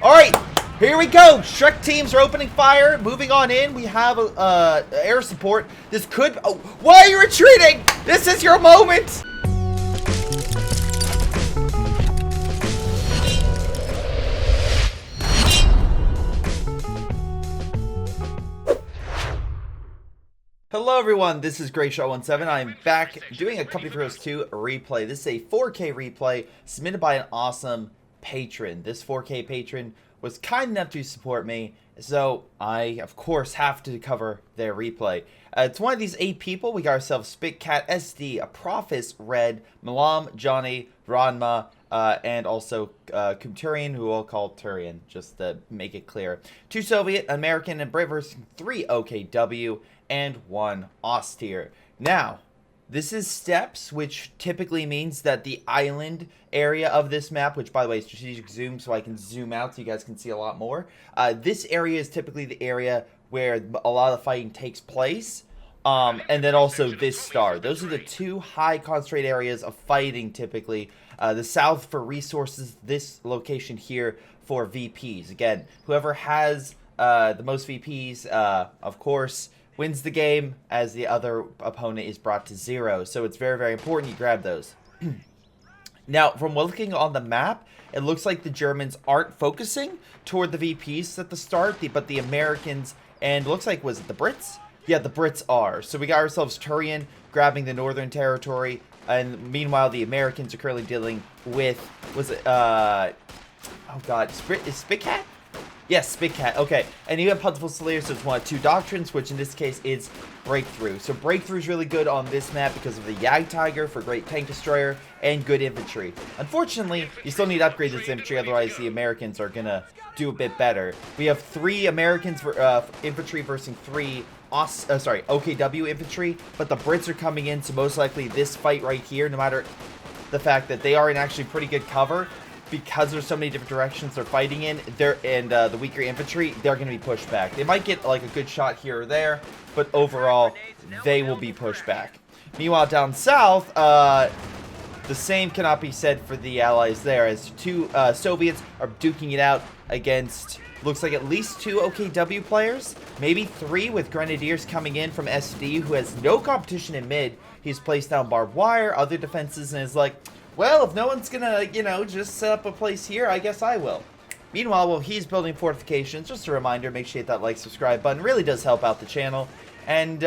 Alright, here we go. Shrek teams are opening fire. Moving on in, we have air support. This could... Oh, why are you retreating? This is your moment. Hello everyone, this is Greyshot17. I'm back doing a Company of Heroes 2 replay. This is a 4K replay submitted by an awesome patron. This 4K patron was kind enough to support me, so I, of course, have to cover their replay. It's one of these 8 people. We got ourselves Spitcat, SD, Aprophis, Red, Malam, Johnny, Ranma, and also Kumturian, who we'll call Turian, just to make it clear. 2 Soviet, American, and Brit versus 3 OKW, and 1 Austere. Now, this is steps, which typically means that the island area of this map, which by the way is strategic zoom, so I can zoom out so you guys can see a lot more. This area is typically the area where a lot of the fighting takes place. And then also this star. Those are the 2 high concentrated areas of fighting typically. The south for resources, this location here for VPs. Again, whoever has the most VPs, of course, wins the game as the other opponent is brought to 0. So it's very, very important you grab those. Now, from looking on the map, it looks like the Germans aren't focusing toward the VPs at the start, but the Americans, and looks like, was it the Brits? Yeah, the Brits are. So we got ourselves Turian grabbing the northern territory, and meanwhile the Americans are currently dealing with, was it, oh god, is Spitcat? Yes, Spitcat. Okay, and you have Plentiful Slayer, so it's one of 2 doctrines, which in this case is Breakthrough. So Breakthrough is really good on this map because of the Yag Tiger for great tank destroyer and good infantry. Unfortunately, you still need to upgrade this infantry, otherwise the Americans are gonna do a bit better. We have 3 Americans for infantry versus 3 OKW infantry, but the Brits are coming in, so most likely this fight right here, no matter the fact that they are in actually pretty good cover, because there's so many different directions they're fighting in, the weaker infantry, they're going to be pushed back. They might get like a good shot here or there, but overall, they will be pushed back. Meanwhile, down south, the same cannot be said for the allies there, as 2 Soviets are duking it out against, looks like at least 2 OKW players, maybe 3 with Grenadiers coming in from SD, who has no competition in mid. He's placed down barbed wire, other defenses, and is like, well, if no one's gonna, you know, just set up a place here, I guess I will. Meanwhile, while he's building fortifications, just a reminder, make sure you hit that like, subscribe button. Really does help out the channel. And,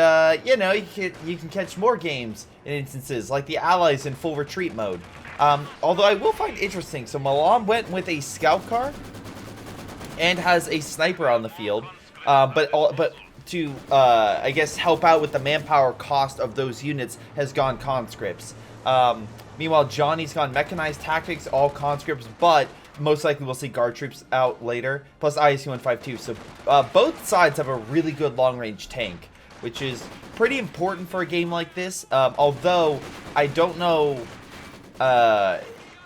you know, you can catch more games in instances, like the Allies in full retreat mode. Although I will find interesting, so Malam went with a scout car and has a sniper on the field. But to, I guess, help out with the manpower cost of those units has gone conscripts. Meanwhile, Johnny's gone mechanized tactics, all conscripts, but most likely we'll see guard troops out later, plus ISU-152. So both sides have a really good long-range tank, which is pretty important for a game like this. Although I don't know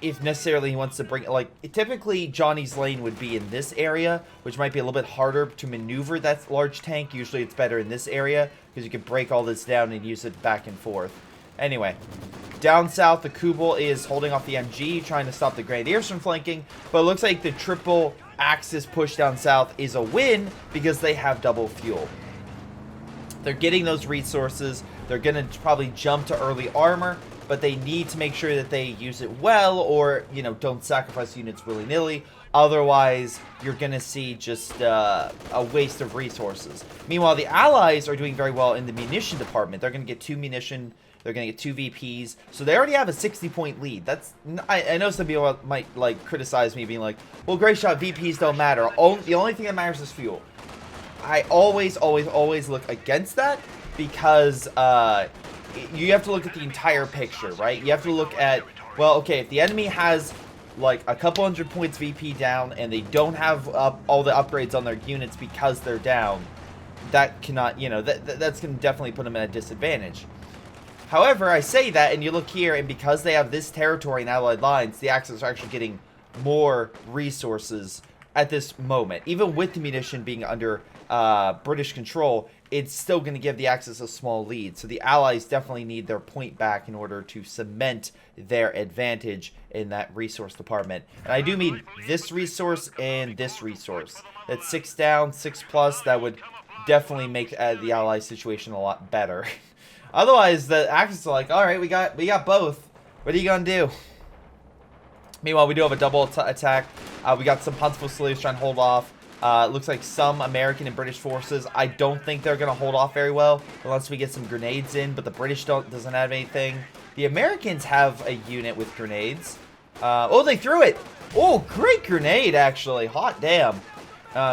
if necessarily he wants to bring, like, typically Johnny's lane would be in this area, which might be a little bit harder to maneuver that large tank. Usually it's better in this area because you can break all this down and use it back and forth. Anyway, down south, the Kubel is holding off the MG, trying to stop the Grenadiers from flanking, but it looks like the triple axis push down south is a win because they have double fuel. They're getting those resources. They're going to probably jump to early armor, but they need to make sure that they use it well, or, you know, don't sacrifice units willy-nilly. Otherwise, you're going to see just a waste of resources. Meanwhile, the Allies are doing very well in the munition department. They're going to get 2 munition. They're going to get 2 VPs. So they already have a 60-point lead. That's, I know some people might, like, criticize me being like, well, Greyshot, VPs don't matter. The only thing that matters is fuel. I always look against that because you have to look at the entire picture, right? You have to look at, well, okay, if the enemy has like a couple hundred points VP down and they don't have all the upgrades on their units because they're down, that cannot, you know, that's going to definitely put them at a disadvantage. However, I say that, and you look here, and because they have this territory in allied lines, the Axis are actually getting more resources at this moment. Even with the munition being under British control, it's still going to give the Axis a small lead. So the Allies definitely need their point back in order to cement their advantage in that resource department. And I do mean this resource and this resource. That's 6 down, 6+. That would definitely make the Allies situation a lot better. Otherwise, the Axis are like, all right, we got both. What are you going to do? Meanwhile, we do have a double attack. We got some Huntsville Slaves trying to hold off. It looks like some American and British forces. I don't think they're going to hold off very well unless we get some grenades in, but the British doesn't have anything. The Americans have a unit with grenades. Oh, they threw it. Oh, great grenade, actually. Hot damn.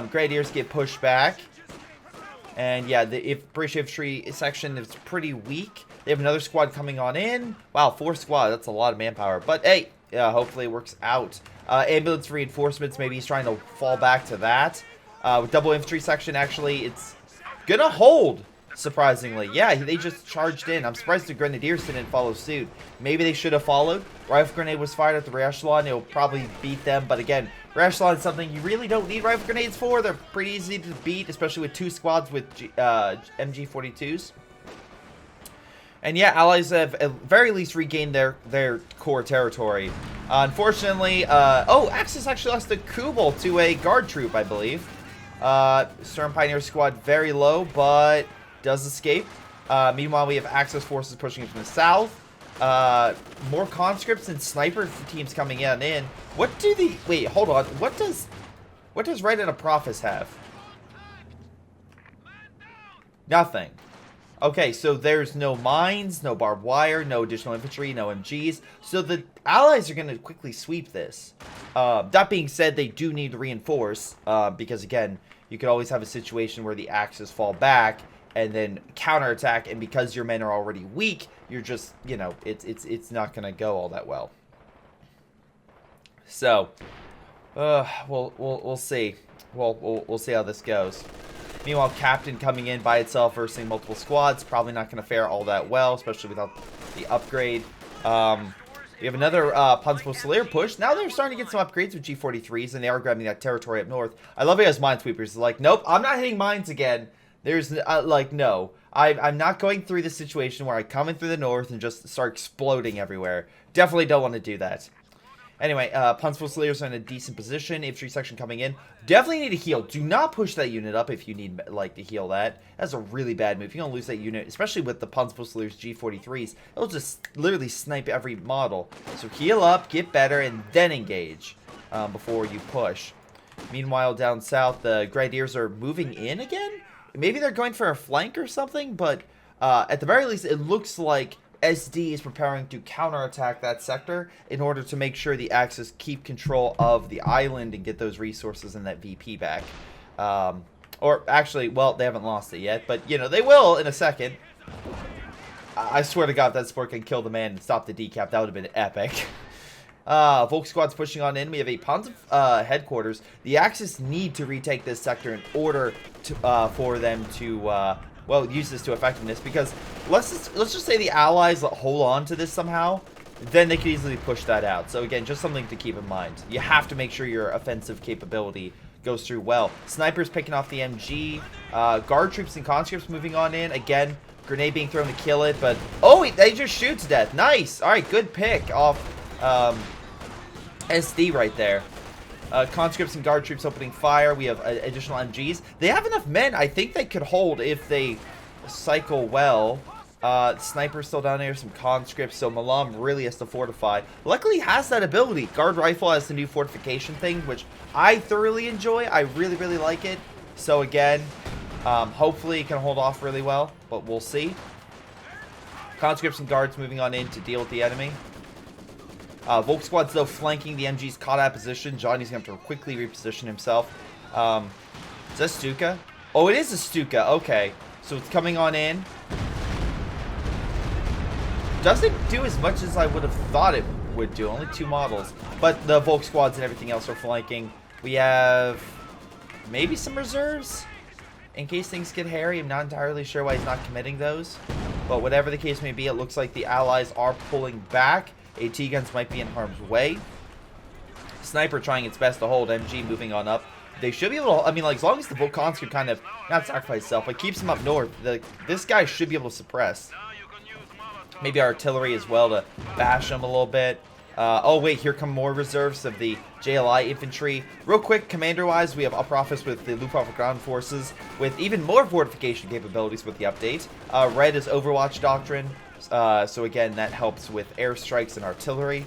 Grenadiers get pushed back. And yeah, the British infantry section is pretty weak. They have another squad coming on in. Wow, 4 squads. That's a lot of manpower. But hey, yeah, hopefully it works out. Ambulance reinforcements, maybe he's trying to fall back to that. With double infantry section, actually, it's gonna hold, surprisingly. Yeah, they just charged in. I'm surprised the Grenadiers didn't follow suit. Maybe they should have followed. Rifle grenade was fired at the rear echelon. It'll probably beat them, but again, rear echelon is something you really don't need rifle grenades for. They're pretty easy to beat, especially with 2 squads with MG42s. And yeah, Allies have at very least regained their core territory. Unfortunately, oh, Axis actually lost the Kubel to a guard troop, I believe. Storm Pioneer squad very low, but does escape. Meanwhile, we have Axis forces pushing from the south. More conscripts and sniper teams coming in. What do the... Wait, hold on. What does Right at a Prophets have? Nothing. Okay, so there's no mines, no barbed wire, no additional infantry, no MGs. So the Allies are going to quickly sweep this. That being said, they do need to reinforce. Because, again, you could always have a situation where the Axis fall back and then counterattack. And because your men are already weak, you're just, you know, it's not going to go all that well. So, we'll see. We'll see how this goes. Meanwhile, Captain coming in by itself versus multiple squads. Probably not going to fare all that well, especially without the upgrade. We have another Huntsville Slayer push. Now they're starting to get some upgrades with G43s, and they are grabbing that territory up north. I love it as Minesweepers. It's like, nope, I'm not hitting mines again. There's, like, no. I'm not going through this situation where I come in through the north and just start exploding everywhere. Definitely don't want to do that. Anyway, Huntsville Slayers are in a decent position. Infantry section coming in. Definitely need to heal. Do not push that unit up if you need, like, to heal that. That's a really bad move. You're going to lose that unit, especially with the Huntsville Slayers G43s. It'll just literally snipe every model. So heal up, get better, and then engage before you push. Meanwhile, down south, the Grenadiers are moving in again? Maybe they're going for a flank or something, but at the very least, it looks like SD is preparing to counterattack that sector in order to make sure the Axis keep control of the island and get those resources and that VP back. Or actually, well, they haven't lost it yet, but, you know, they will in a second. I swear to God, if that support can kill the man and stop the decap, that would have been epic. Volk squad's pushing on in. We have a Ponza headquarters. The Axis need to retake this sector in order to, for them to... well, use this to effectiveness, because let's just say the Allies hold on to this somehow, then they could easily push that out. So again, just something to keep in mind. You have to make sure your offensive capability goes through well. Snipers picking off the MG, guard troops and conscripts moving on in. Again, grenade being thrown to kill it, but oh, they just shoot to death. Nice. All right, good pick off SD right there. Conscripts and guard troops opening fire. We have additional MGs. They have enough men. I think they could hold if they cycle well. Sniper's still down there. Some conscripts. So Malam really has to fortify. Luckily, he has that ability. Guard rifle has the new fortification thing, which I thoroughly enjoy. I really, really like it. So again, hopefully it can hold off really well, but we'll see. Conscripts and guards moving on in to deal with the enemy. Volk squad's though flanking the MG's caught out position. Johnny's going to have to quickly reposition himself. Is that Stuka? Oh, it is a Stuka. Okay. So it's coming on in. Doesn't do as much as I would have thought it would do. Only 2 models. But the Volk squads and everything else are flanking. We have maybe some reserves in case things get hairy. I'm not entirely sure why he's not committing those. But whatever the case may be, it looks like the Allies are pulling back. AT guns might be in harm's way. Sniper trying its best to hold. MG moving on up. they should be able to, I mean, like, as long as the Volcans can kind of, not sacrifice itself, but keeps him up north, this guy should be able to suppress. Maybe artillery as well to bash him a little bit. Oh, wait, here come more reserves of the JLI infantry. Real quick, commander-wise, we have upper office with the Luftwaffe ground forces with even more fortification capabilities with the update. Red is Overwatch Doctrine, so again, that helps with airstrikes and artillery.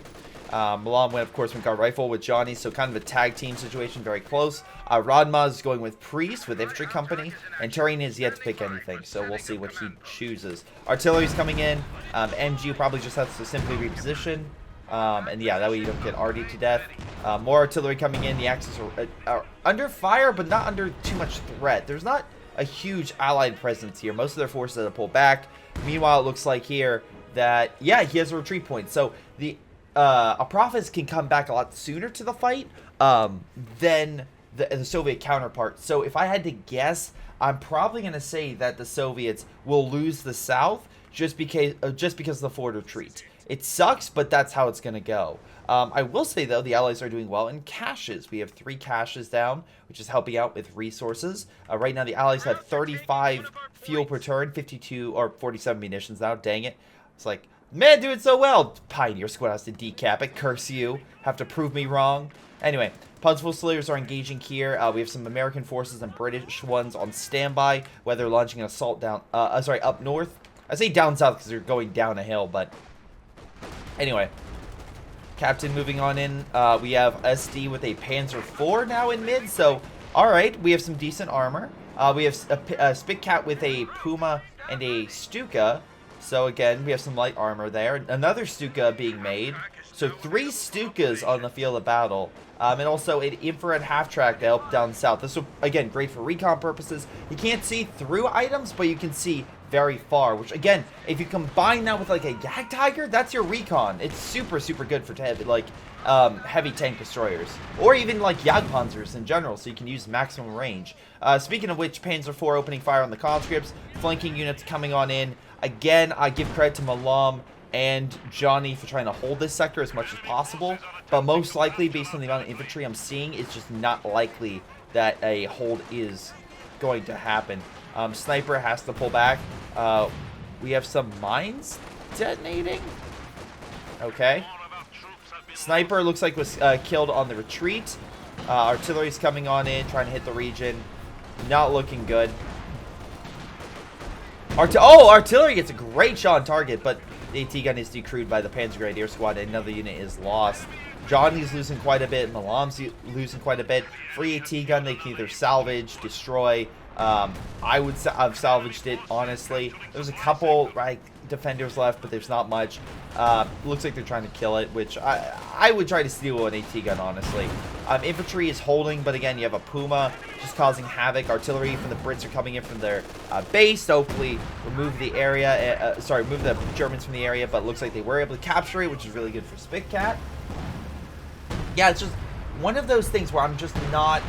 Milan went, of course, with Guard Rifle with Johnny, so kind of a tag team situation, very close. Radmaz is going with Priest with Infantry Company, and Turian is yet to pick anything, so we'll see what he chooses. Artillery's coming in. MG probably just has to simply reposition. And yeah, that way you don't get RD to death. More artillery coming in. The Axis are under fire, but not under too much threat. There's not a huge allied presence here. Most of their forces have pulled back. Meanwhile, it looks like here that, yeah, he has a retreat point. So the Apophis can come back a lot sooner to the fight than the Soviet counterpart. So if I had to guess, I'm probably going to say that the Soviets will lose the South just because of the forward retreat. It sucks, but that's how it's going to go. I will say, though, the Allies are doing well in caches. We have 3 caches down, which is helping out with resources. Right now, the Allies have 35 fuel per turn, 52 or 47 munitions now. Dang it. It's like, man, doing so well. Pioneer Squad has to decap it. Curse you. Have to prove me wrong. Anyway, Punchful Slayers are engaging here. We have some American forces and British ones on standby, whether launching an assault down, up north. I say down south because they're going down a hill, but anyway, Captain moving on in. We have SD with a Panzer IV now in mid, so alright, we have some decent armor. We have a Spitcat with a Puma and a Stuka, so again, we have some light armor there. Another Stuka being made, so 3 Stukas on the field of battle. And also an infrared half-track to help down south. This will, again, great for recon purposes. You can't see through items, but you can see very far, which, again, if you combine that with, like, a Yak Tiger, that's your recon. It's super, super good for, heavy tank destroyers. Or even, like, Jagdpanzers in general, so you can use maximum range. Speaking of which, Panzer IV opening fire on the conscripts. Flanking units coming on in. Again, I give credit to Malam and Johnny for trying to hold this sector as much as possible, but most likely, based on the amount of infantry I'm seeing, it's just not likely that a hold is going to happen. Sniper has to pull back. We have some mines detonating. Okay. Sniper looks like was killed on the retreat. Artillery's coming on in, trying to hit the region. Not looking good. Artillery gets a great shot on target, but the AT gun is decrewed by the Panzer Grenadier Squad, and another unit is lost. Johnny's losing quite a bit, Malam's losing quite a bit. Free AT gun, they can either salvage, destroy. I would have salvaged it, honestly. There's a couple defenders left, but there's not much. Looks like they're trying to kill it, which I would try to steal an AT gun, honestly. Infantry is holding, but again, you have a Puma just causing havoc. Artillery from the Brits are coming in from their base to hopefully remove the area, remove the Germans from the area, but it looks like they were able to capture it, which is really good for Spitcat. Yeah, it's just one of those things where I'm just not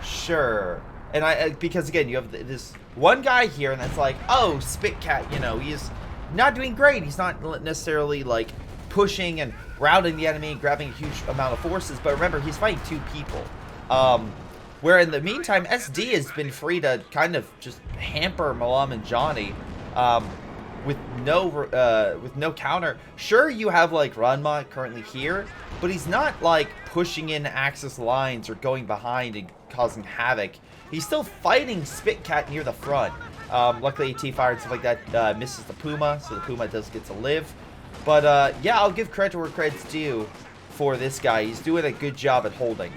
sure. And because again, you have this one guy here, and that's like, oh, Spitcat, you know, he's not doing great. He's not necessarily like pushing and routing the enemy and grabbing a huge amount of forces. But remember, he's fighting 2 people. Where in the meantime, SD has been free to kind of just hamper Malam and Johnny with no counter. Sure, you have like Ranma currently here, but he's not like pushing in Axis lines or going behind and causing havoc. He's still fighting Spitcat near the front. Luckily, AT fire and stuff like that misses the Puma, so the Puma does get to live. But yeah, I'll give credit where credit's due for this guy. He's doing a good job at holding.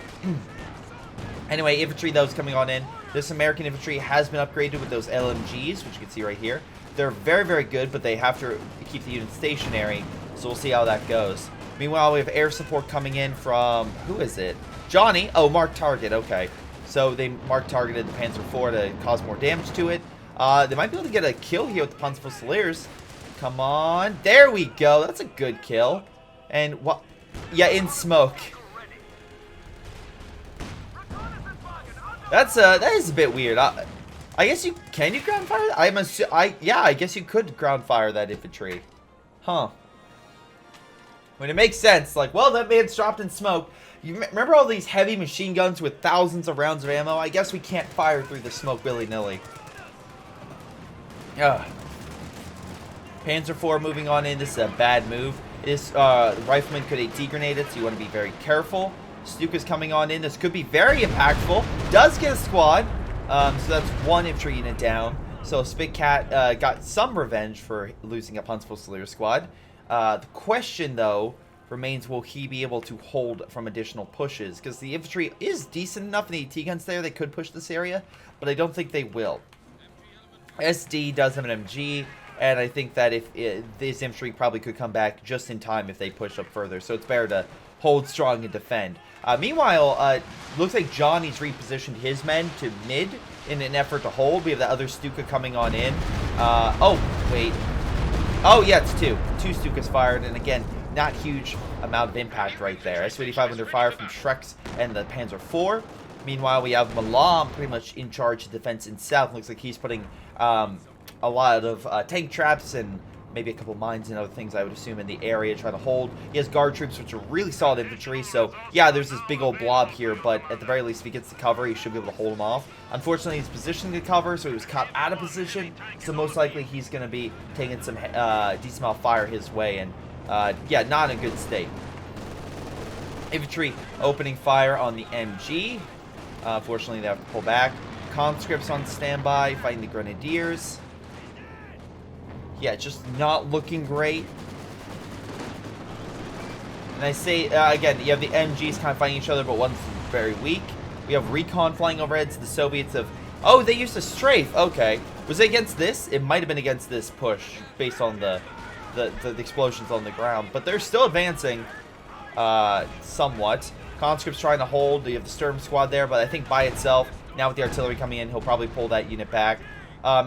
Anyway, infantry, though, is coming on in. This American infantry has been upgraded with those LMGs, which you can see right here. They're very, very good, but they have to keep the unit stationary, so we'll see how that goes. Meanwhile, we have air support coming in from, who is it? Johnny. Oh, mark target. Okay. So they mark targeted the Panzer IV to cause more damage to it. They might be able to get a kill here with the Panzer Fusiliers. Come on. There we go. That's a good kill. And what? Yeah, in smoke. That is a bit weird. I guess can you ground fire that? Yeah, I guess you could ground fire that infantry. Huh. When it makes sense, like, well, that man's dropped in smoke. You remember all these heavy machine guns with thousands of rounds of ammo? I guess we can't fire through the smoke willy-nilly. Panzer IV moving on in. This is a bad move. This rifleman could AT grenade it, so you want to be very careful. Stuka's coming on in. This could be very impactful. Does get a squad. So that's one infantry unit down. So Spit Cat got some revenge for losing a Huntsville Slayer squad. The question, though, remains, will he be able to hold from additional pushes? Because the infantry is decent enough in the AT guns there. They could push this area, but I don't think they will. SD does have an MG, and I think that if this infantry probably could come back just in time if they push up further. So it's better to hold strong and defend. Meanwhile, looks like Johnny's repositioned his men to mid in an effort to hold. We have the other Stuka coming on in. Oh, wait. Oh, yeah, it's two. Two Stukas fired, and again, not huge amount of impact right there. Su-85 under fire from Shreks and the Panzer IV. Meanwhile, we have Malam pretty much in charge of defense in south. Looks like he's putting a lot of tank traps and maybe a couple mines and other things, I would assume, in the area, trying to hold. He has guard troops, which are really solid infantry, so yeah, there's this big old blob here, but at the very least, if he gets the cover, he should be able to hold him off. Unfortunately, he's positioning the cover, so he was caught out of position, so most likely he's going to be taking some decent amount of fire his way, and yeah, not in a good state. Infantry opening fire on the MG. Fortunately, they have to pull back. Conscripts on standby, fighting the Grenadiers. Yeah, just not looking great. And I say, again, you have the MGs kind of fighting each other, but one's very weak. We have Recon flying overhead, so the Soviets have... Oh, they used a strafe. Okay. Was it against this? It might have been against this push, based on the explosions on the ground. But they're still advancing, somewhat. Conscript's trying to hold. You have the Sturm squad there, but I think by itself, now with the artillery coming in, he'll probably pull that unit back.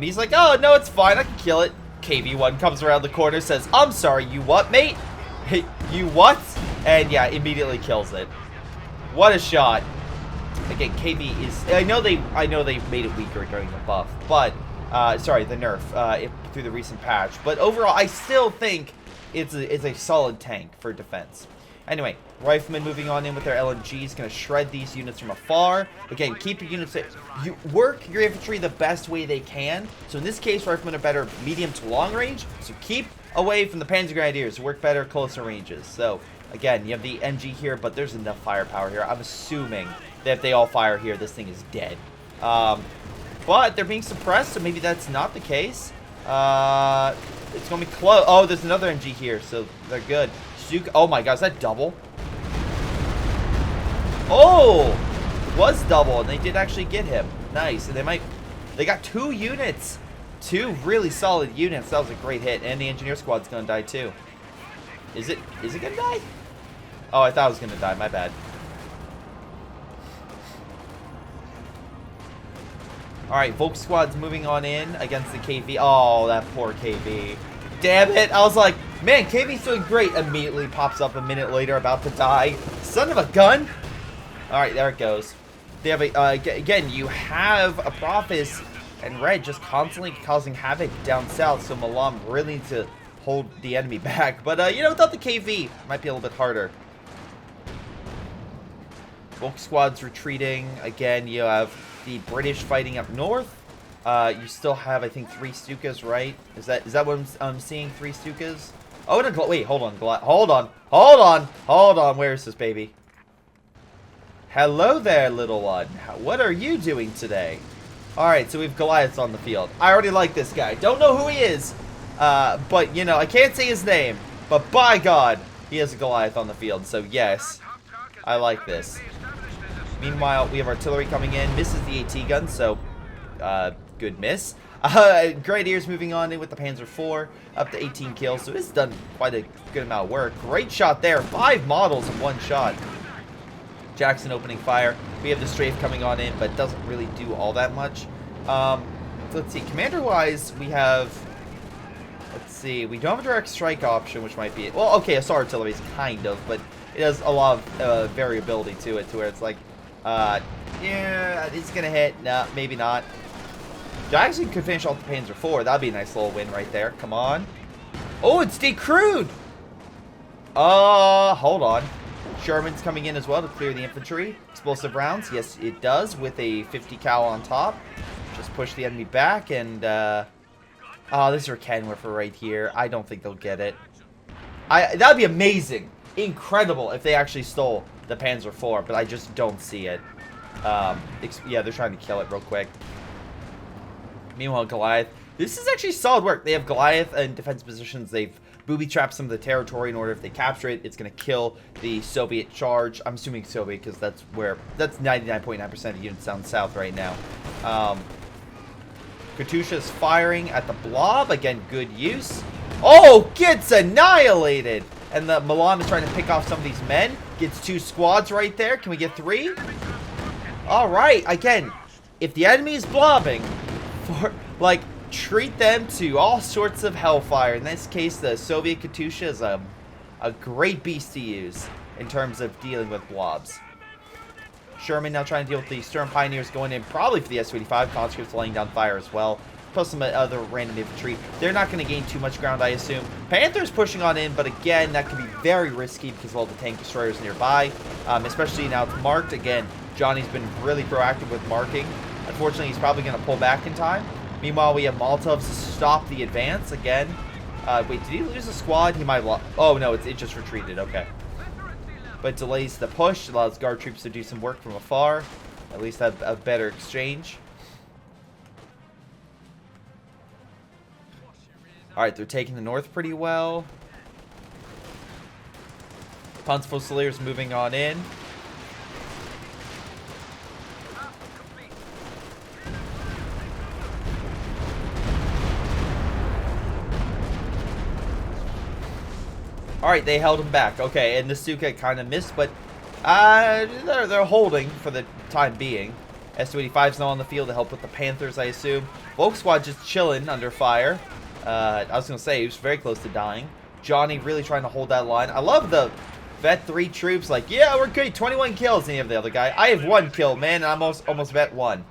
He's like, oh, no, it's fine. I can kill it. KV-1 comes around the corner, says, I'm sorry, you what, mate? You what? And yeah, immediately kills it. What a shot. Again, KV is... I know they made it weaker during the buff, but... sorry, the nerf through the recent patch. But overall, I still think it's a solid tank for defense. Anyway, Riflemen moving on in with their LMGs, going to shred these units from afar. Again, keep your units... You work your infantry the best way they can. So in this case, Riflemen are better medium to long range. So keep away from the Panzer Grenadiers. Work better closer ranges. So, again, you have the MG here, but there's enough firepower here. I'm assuming that if they all fire here, this thing is dead. But they're being suppressed, so maybe that's not the case. It's going to be close. Oh, there's another MG here, so they're good. Oh my gosh, is that double? Oh! It was double, and they did actually get him. Nice. And they got 2 units. 2 really solid units. That was a great hit. And the engineer squad's gonna die too. Is it gonna die? Oh, I thought it was gonna die. My bad. Alright, Volk squad's moving on in against the KV. Oh, that poor KV. Damn it. I was like, man, KV's doing great. Immediately pops up a minute later, about to die. Son of a gun. Alright, there it goes. They have a, again, you have a Apophis and Red just constantly causing havoc down south, so Malam really needs to hold the enemy back. But, you know, without the KV, it might be a little bit harder. Volk squad's retreating. Again, you have the British fighting up north. You still have, I think, 3 Stukas, right? Is that what I'm seeing? 3 Stukas? Oh, and wait, hold on. Where is this baby? Hello there, little one. What are you doing today? Alright, so we have Goliaths on the field. I already like this guy. Don't know who he is. But, you know, I can't say his name. But by God, he has a Goliath on the field. So, yes, I like this. Meanwhile, we have artillery coming in. Misses the AT gun, so, good miss. Grenadiers moving on in with the Panzer IV, up to 18 kills, so it's done quite a good amount of work. Great shot there. 5 models in 1 shot. Jackson opening fire. We have the strafe coming on in, but doesn't really do all that much. Let's see. Commander-wise, we have... Let's see. We don't have a direct strike option, which might be... Well, okay, assault artillery is kind of, but it has a lot of variability to it, to where it's like... yeah, it's going to hit. No, maybe not. Jackson could finish off the Panzer IV. That'd be a nice little win right there. Come on. Oh, it's decrewed! Hold on. Sherman's coming in as well to clear the infantry. Explosive rounds. Yes, it does with a 50 cal on top. Just push the enemy back and... oh, this is our Kenwiffer right here. I don't think they'll get it. That would be amazing. Incredible if they actually stole the Panzer IV, but I just don't see it. Yeah, they're trying to kill it real quick. Meanwhile, Goliath. This is actually solid work. They have Goliath in defense positions. They've booby-trapped some of the territory in order if they capture it, it's going to kill the Soviet charge. I'm assuming Soviet because that's 99.9% of the units down south right now. Katusha's firing at the blob. Again, good use. Oh, gets annihilated. And the Milan is trying to pick off some of these men. Gets 2 squads right there. Can we get 3? All right. Again, if the enemy is blobbing, treat them to all sorts of hellfire. In this case, the Soviet Katusha is a great beast to use in terms of dealing with blobs. Sherman now trying to deal with the Sturm Pioneers going in probably for the S-25. Conscripts laying down fire as well. Plus some other random infantry. They're not going to gain too much ground, I assume. Panther's pushing on in, but again, that could be very risky because of all the tank destroyers nearby. Especially now it's marked. Again, Johnny's been really proactive with marking. Unfortunately, he's probably going to pull back in time. Meanwhile, we have Molotovs to stop the advance again. Wait, did he lose a squad? He might have lost. Oh, no, it just retreated. Okay. But delays the push. Allows guard troops to do some work from afar. At least have a better exchange. Alright, they're taking the north pretty well. Panzerfusiliers moving on in. Alright, they held him back. Okay, and the Stuka kind of missed, but they're holding for the time being. S-285's now on the field to help with the Panthers, I assume. Volk just chilling under fire. I was going to say, he was very close to dying. Johnny really trying to hold that line. I love the Vet 3 troops. Like, yeah, we're good. 21 kills. And you have the other guy. I have 1 kill, man. And I'm almost Vet 1.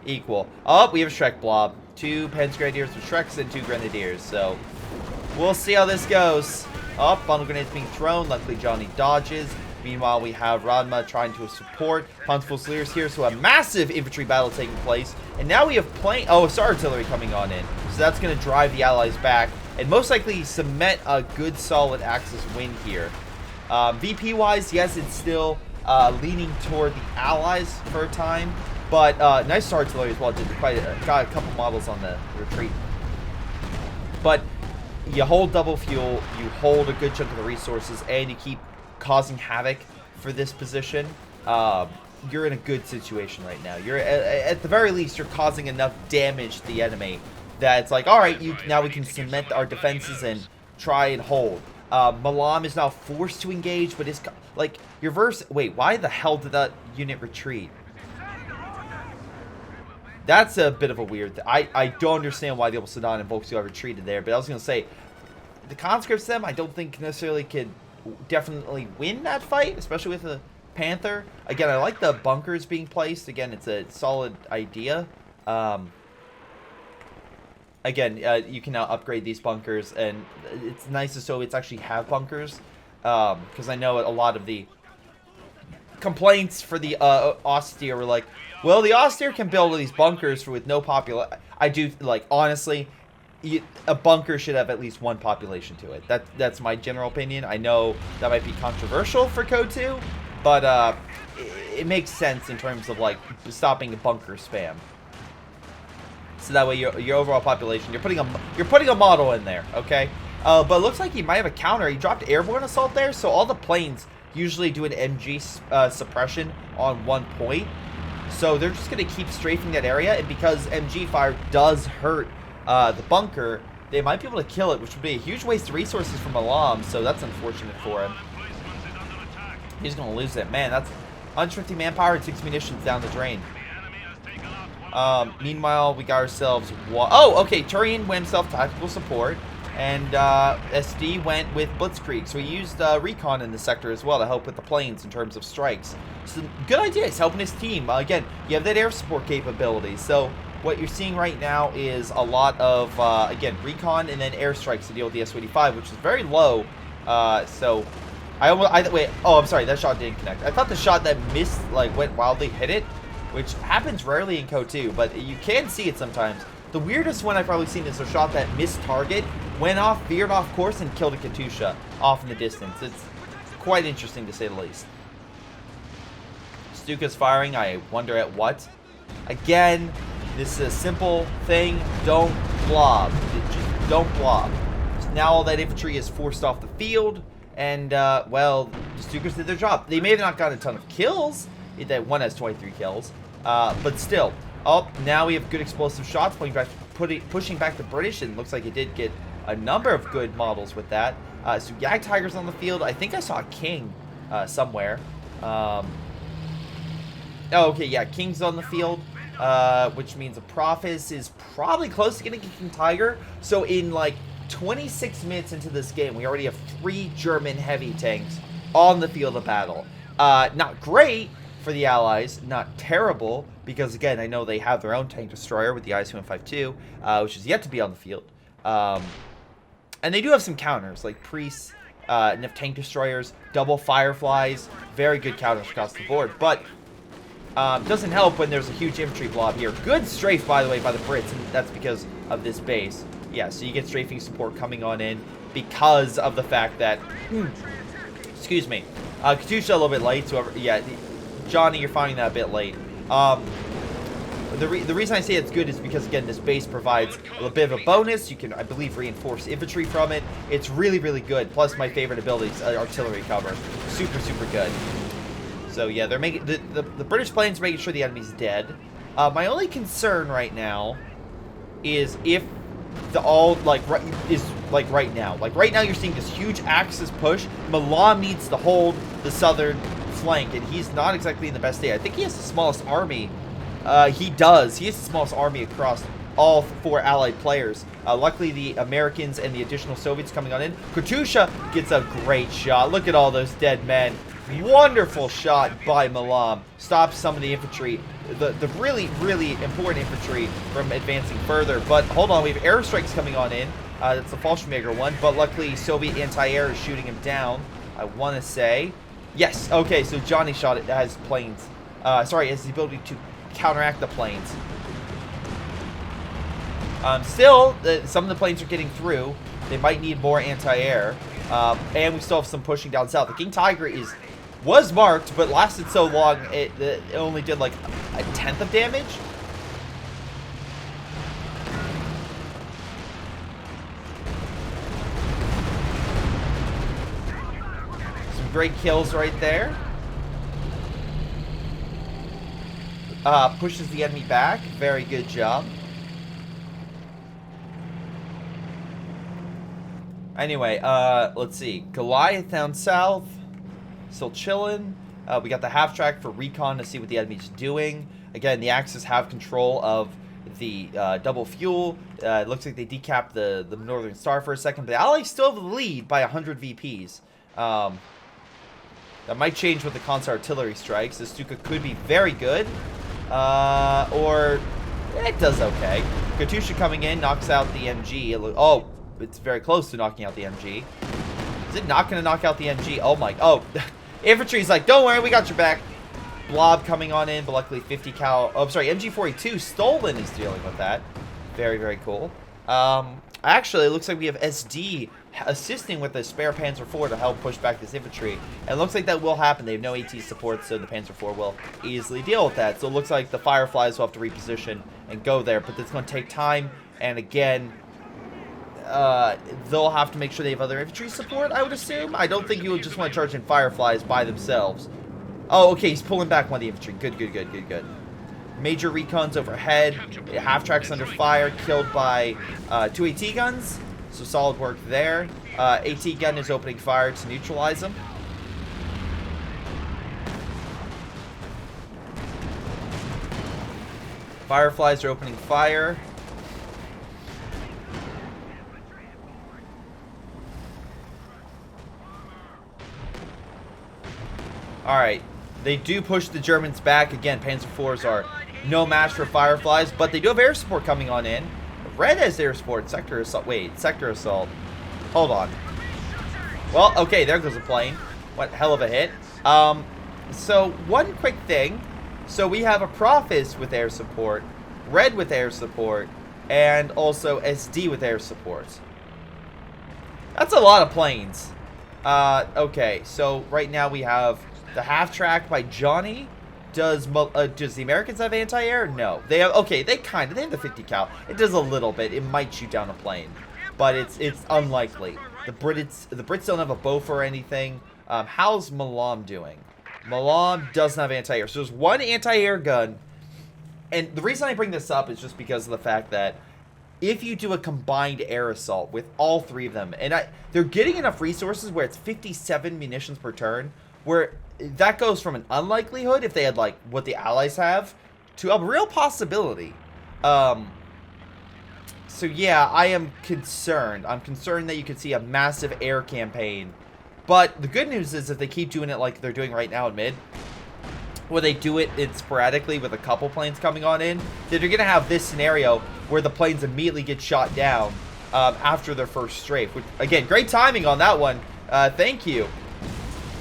Equal. Oh, we have a Shrek blob. 2 Panzer Grenadiers with Shreks and 2 Grenadiers. So, we'll see how this goes. Oh, bundle grenades being thrown. Luckily, Johnny dodges. Meanwhile, we have Radma trying to support. Panzerfusiliers here, so a massive infantry battle taking place. And now we have Star Artillery coming on in. So that's going to drive the Allies back. And most likely cement a good, solid Axis win here. VP-wise, yes, it's still leaning toward the Allies for a time. But nice Star Artillery as well. Got a couple models on the retreat. But you hold double fuel, you hold a good chunk of the resources, and you keep causing havoc for this position. You're in a good situation right now. You're at the very least, you're causing enough damage to the enemy that it's like, all right, now we can cement our defenses and try and hold. Malam is now forced to engage, but it's like your verse. Wait, why the hell did that unit retreat? That's a bit of a weird thing. I don't understand why the old Sedan and Volkswagen retreated there, but I was going to say, the conscripts them, I don't think necessarily could definitely win that fight, especially with the Panther. Again, I like the bunkers being placed. Again, it's a solid idea. Again, you can now upgrade these bunkers, and it's nice the Soviets actually have bunkers, because I know a lot of the complaints for the austere were like, well, the austere can build these bunkers with no population. I do, like, honestly, a bunker should have at least 1 population to it. That's my general opinion. I know that might be controversial for COH2, but it makes sense in terms of, like, stopping bunker spam. So that way your overall population, you're putting a model in there, okay? But it looks like he might have a counter. He dropped airborne assault there, so all the planes usually do an MG suppression on 1 point. So they're just going to keep strafing that area, and because MG fire does hurt the bunker, they might be able to kill it, which would be a huge waste of resources from Alam, so that's unfortunate for him. He's going to lose it. Man, that's 150 manpower and 6 munitions down the drain. Meanwhile, we got ourselves... Oh, okay, Turian went himself tactical support, and SD went with Blitzkrieg, so he used recon in the sector as well to help with the planes in terms of strikes. So, good idea. He's helping his team. Again, you have that air support capability, so what you're seeing right now is a lot of, again, recon and then airstrikes to deal with the S-285, which is very low So wait. Oh, I'm sorry. That shot didn't connect. I thought the shot that missed, like, went wildly, hit it, which happens rarely in COH2, but you can see it sometimes. The weirdest one I've probably seen is a shot that missed target, went off, veered off course, and killed a Katusha off in the distance. It's quite interesting, to say the least. Stuka's firing. I wonder at what. Again, this is a simple thing. Don't blob. Just don't blob. So now all that infantry is forced off the field, and, well, the Stukas did their job. They may have not gotten a ton of kills. That one has 23 kills. But still. Oh, now we have good explosive shots pushing back the British, and it looks like it did get a number of good models with that. So Yag Tiger's on the field. I think I saw a King somewhere. Oh, okay, yeah, King's on the field, which means a Prophis is probably close to getting a King Tiger. So in like 26 minutes into this game, we already have 3 German heavy tanks on the field of battle. Not great for the Allies, not terrible, because again, I know they have their own tank destroyer with the IC-152, which is yet to be on the field. And they do have some counters, like Priests, enough tank destroyers, double Fireflies, very good counters across the board, but doesn't help when there's a huge infantry blob here. Good strafe, by the way, by the Brits, and that's because of this base. Yeah, so you get strafing support coming on in because of the fact that, excuse me, Katusha a little bit late, so yeah, Johnny, you're finding that a bit late. The reason I say it's good is because, again, this base provides a little bit of a bonus. You can, I believe, reinforce infantry from it. It's really, really good. Plus, my favorite abilities, artillery cover. Super, super good. So, yeah, they're making the British planes are making sure the enemy's dead. My only concern right now is if right now. Like, right now, you're seeing this huge Axis push. Milan needs to hold the southern flank, and he's not exactly in the best state. I think he has the smallest army. He does. He has the smallest army across all 4 allied players. Luckily, the Americans and the additional Soviets coming on in. Katusha gets a great shot. Look at all those dead men. Wonderful shot by Milan. Stops some of the infantry, the really, really important infantry from advancing further. But hold on, we have airstrikes coming on in. That's the Fallschirmjäger one. But luckily, Soviet anti-air is shooting him down, I want to say. Yes, okay, so Johnny shot it, has planes. Sorry, has the ability to counteract the planes. Still, some of the planes are getting through. They might need more anti-air. And we still have some pushing down south. The King Tiger was marked, but lasted so long, it only did like a 10th of damage. Some great kills right there. Pushes the enemy back. Very good job. Anyway, let's see. Goliath down south. Still chilling. We got the half track for recon to see what the enemy's doing. Again, the Axis have control of the double fuel. It looks like they decapped the Northern Star for a second, but the Allies still have the lead by 100 VPs. That might change with the constant artillery strikes. The Stuka could be very good. Or it does okay. Katusha coming in, knocks out the MG. Oh, it's very close to knocking out the MG. Is it not going to knock out the MG? Oh my, oh. Infantry's like, don't worry, we got your back. Blob coming on in, but luckily 50 cal. Oh, I'm sorry, MG42 Stolen is dealing with that. Very, very cool. Actually, it looks like we have SD assisting with the spare Panzer IV to help push back this infantry. And it looks like that will happen. They have no AT support, so the Panzer IV will easily deal with that. So it looks like the Fireflies will have to reposition and go there, but it's going to take time. And again, they'll have to make sure they have other infantry support, I would assume. I don't think you would just want to charge in Fireflies by themselves. Oh, okay, he's pulling back one of the infantry. Good, good, good, good, good. Major recons overhead. Half-tracks under fire, killed by 2 AT guns. So solid work there. AT gun is opening fire to neutralize them. Fireflies are opening fire. Alright, they do push the Germans back. Again, Panzer IVs are no match for Fireflies, but they do have air support coming on in. Red has air support. Sector assault. Wait, sector assault. Hold on. Well, okay, there goes a plane. What hell of a hit. So one quick thing. So we have a Prophis with air support, Red with air support, and also SD with air support. That's a lot of planes. Okay, so right now we have the half track by Johnny. Does the Americans have anti-air? No. They have, okay, they have the 50 cal. It does a little bit. It might shoot down a plane, but it's unlikely. The Brits don't have a Bofor or anything. How's Malam doing? Malam doesn't have anti-air. So there's one anti-air gun. And the reason I bring this up is just because of the fact that if you do a combined air assault with all three of them, and they're getting enough resources where it's 57 munitions per turn, where that goes from an unlikelihood, if they had like what the Allies have, to a real possibility. So yeah, I am concerned. I'm concerned that you could see a massive air campaign. But the good news is if they keep doing it like they're doing right now in mid, where they do it sporadically with a couple planes coming on in, then you're going to have this scenario where the planes immediately get shot down after their first strafe. Which, again, great timing on that one. Thank you.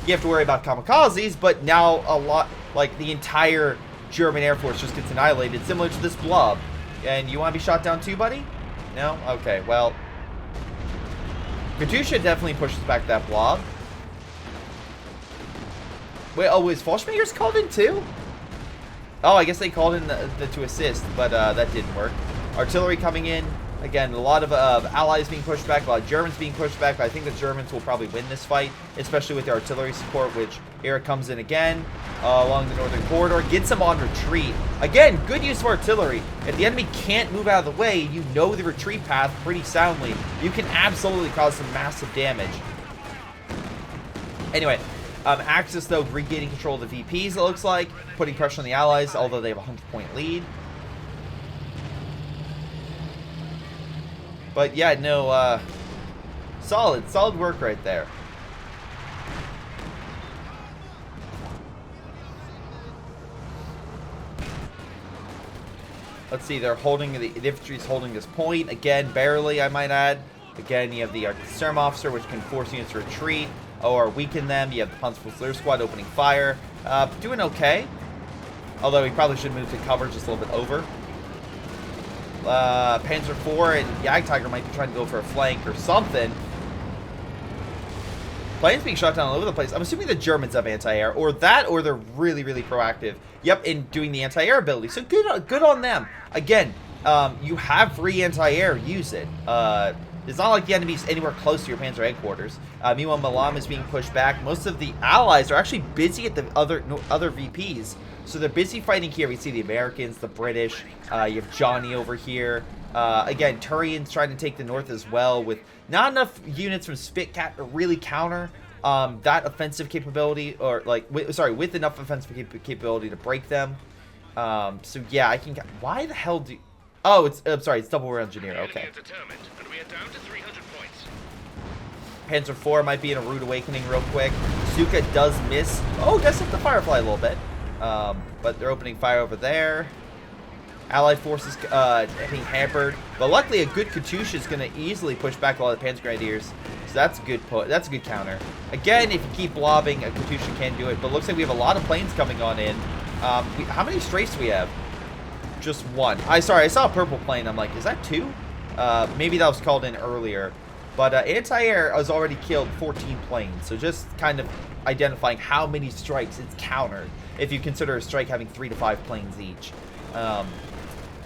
You have to worry about kamikazes, but now a lot, like the entire German Air Force just gets annihilated, similar to this blob. And you want to be shot down too, buddy? No? Okay, well, Katusha definitely pushes back that blob. Wait, oh, is Fallschmager's called in too? Oh, I guess they called in the to assist, but that didn't work. Artillery coming in. Again, a lot of allies being pushed back, a lot of Germans being pushed back, but I think the Germans will probably win this fight, especially with the artillery support, which here it comes in again along the northern corridor. Gets them on retreat. Again, good use of artillery. If the enemy can't move out of the way, you know the retreat path pretty soundly. You can absolutely cause some massive damage. Anyway, Axis, though, regaining control of the VPs, it looks like, putting pressure on the Allies, although they have a 100-point lead. But yeah, no, solid work right there. Let's see, they're holding, the infantry's holding this point, again, barely, I might add. Again, you have the Sturm-Officer, which can force units to retreat or weaken them. You have the Panzerfußler squad opening fire. Doing okay. Although he probably should move to cover just a little bit over. Panzer IV and Jagdtiger might be trying to go for a flank or something. Planes being shot down all over the place. I'm assuming the Germans have anti-air, or that, or they're really, really proactive. Yep, in doing the anti-air ability. So good on them. Again, you have free anti-air. Use it. It's not like the enemy's anywhere close to your Panzer headquarters. Meanwhile, Malam is being pushed back. Most of the allies are actually busy at the other VPs. So they're busy fighting here. We see the Americans, the British. You have Johnny over here. Again, Turian's trying to take the north as well, with not enough units from Spitcat to really counter that offensive capability, or like, with enough offensive capability to break them. So yeah, I can. Why the hell do? Oh, I'm sorry, it's double war engineer. Okay. Panzer IV might be in a rude awakening real quick. Suka does miss. Oh, does hit the Firefly a little bit. But they're opening fire over there. Allied forces being hampered, but luckily a good Katusha is going to easily push back a lot of the Panzer Grenadiers. So that's a good that's a good counter. Again, if you keep blobbing, a Katusha can do it. But it looks like we have a lot of planes coming on in. How many strafes do we have? Just one. Sorry, I saw a purple plane. I'm like, is that two? Maybe that was called in earlier. But anti-air has already killed 14 planes. So just kind of identifying how many strikes it's countered, if you consider a strike having 3 to 5 planes each.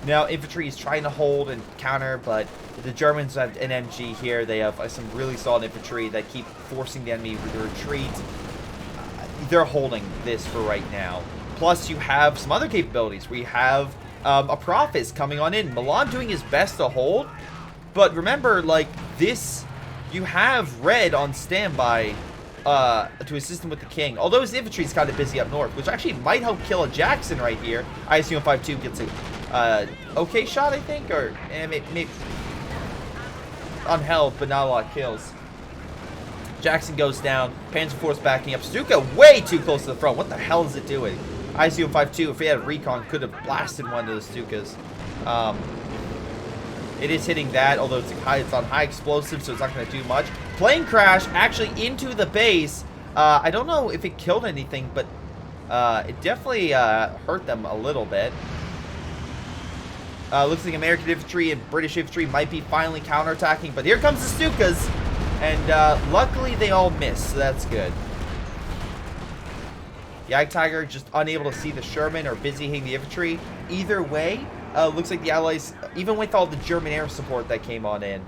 Now, infantry is trying to hold and counter, but the Germans have an MG here. They have some really solid infantry that keep forcing the enemy to retreat. They're holding this for right now. Plus, you have some other capabilities. We have a Prophis coming on in. Milan doing his best to hold, but remember, like, this, you have Red on standby to assist him with the King. Although his infantry is kind of busy up north, which actually might help kill a Jackson right here. I assume 5-2 gets a okay shot, I think, or maybe on health, but not a lot of kills. Jackson goes down. Panzer Force backing up. Stuka way too close to the front. What the hell is it doing? ICU 5-2, if he had a recon, could have blasted one of those Stukas. It is hitting that, although it's on high explosive, so it's not going to do much. Plane crash actually into the base. I don't know if it killed anything, but it definitely hurt them a little bit. Looks like American infantry and British infantry might be finally counterattacking, but here comes the Stukas, and luckily they all miss, so that's good. Jagdtiger just unable to see the Sherman or busy hitting the infantry. Either way, looks like the Allies, even with all the German air support that came on in,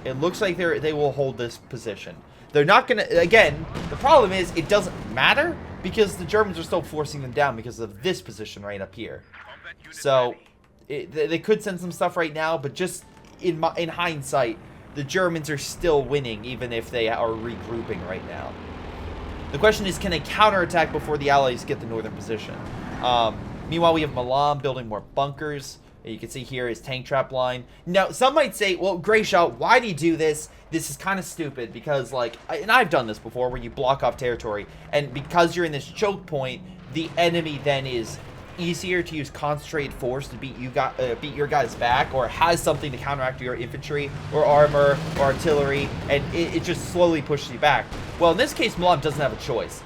it looks like they will hold this position. They're not going to, again, the problem is it doesn't matter because the Germans are still forcing them down because of this position right up here. So they could send some stuff right now, but just in hindsight, the Germans are still winning even if they are regrouping right now. The question is, can they counterattack before the Allies get the northern position? Meanwhile, we have Milan building more bunkers. You can see here his tank trap line. Now, some might say, well, Greyshot, why do you do this? This is kind of stupid because, like, and I've done this before where you block off territory, and because you're in this choke point, the enemy then is easier to use concentrated force to beat your guys back, or has something to counteract your infantry or armor or artillery, and it just slowly pushes you back. Well, in this case, Milan doesn't have a choice.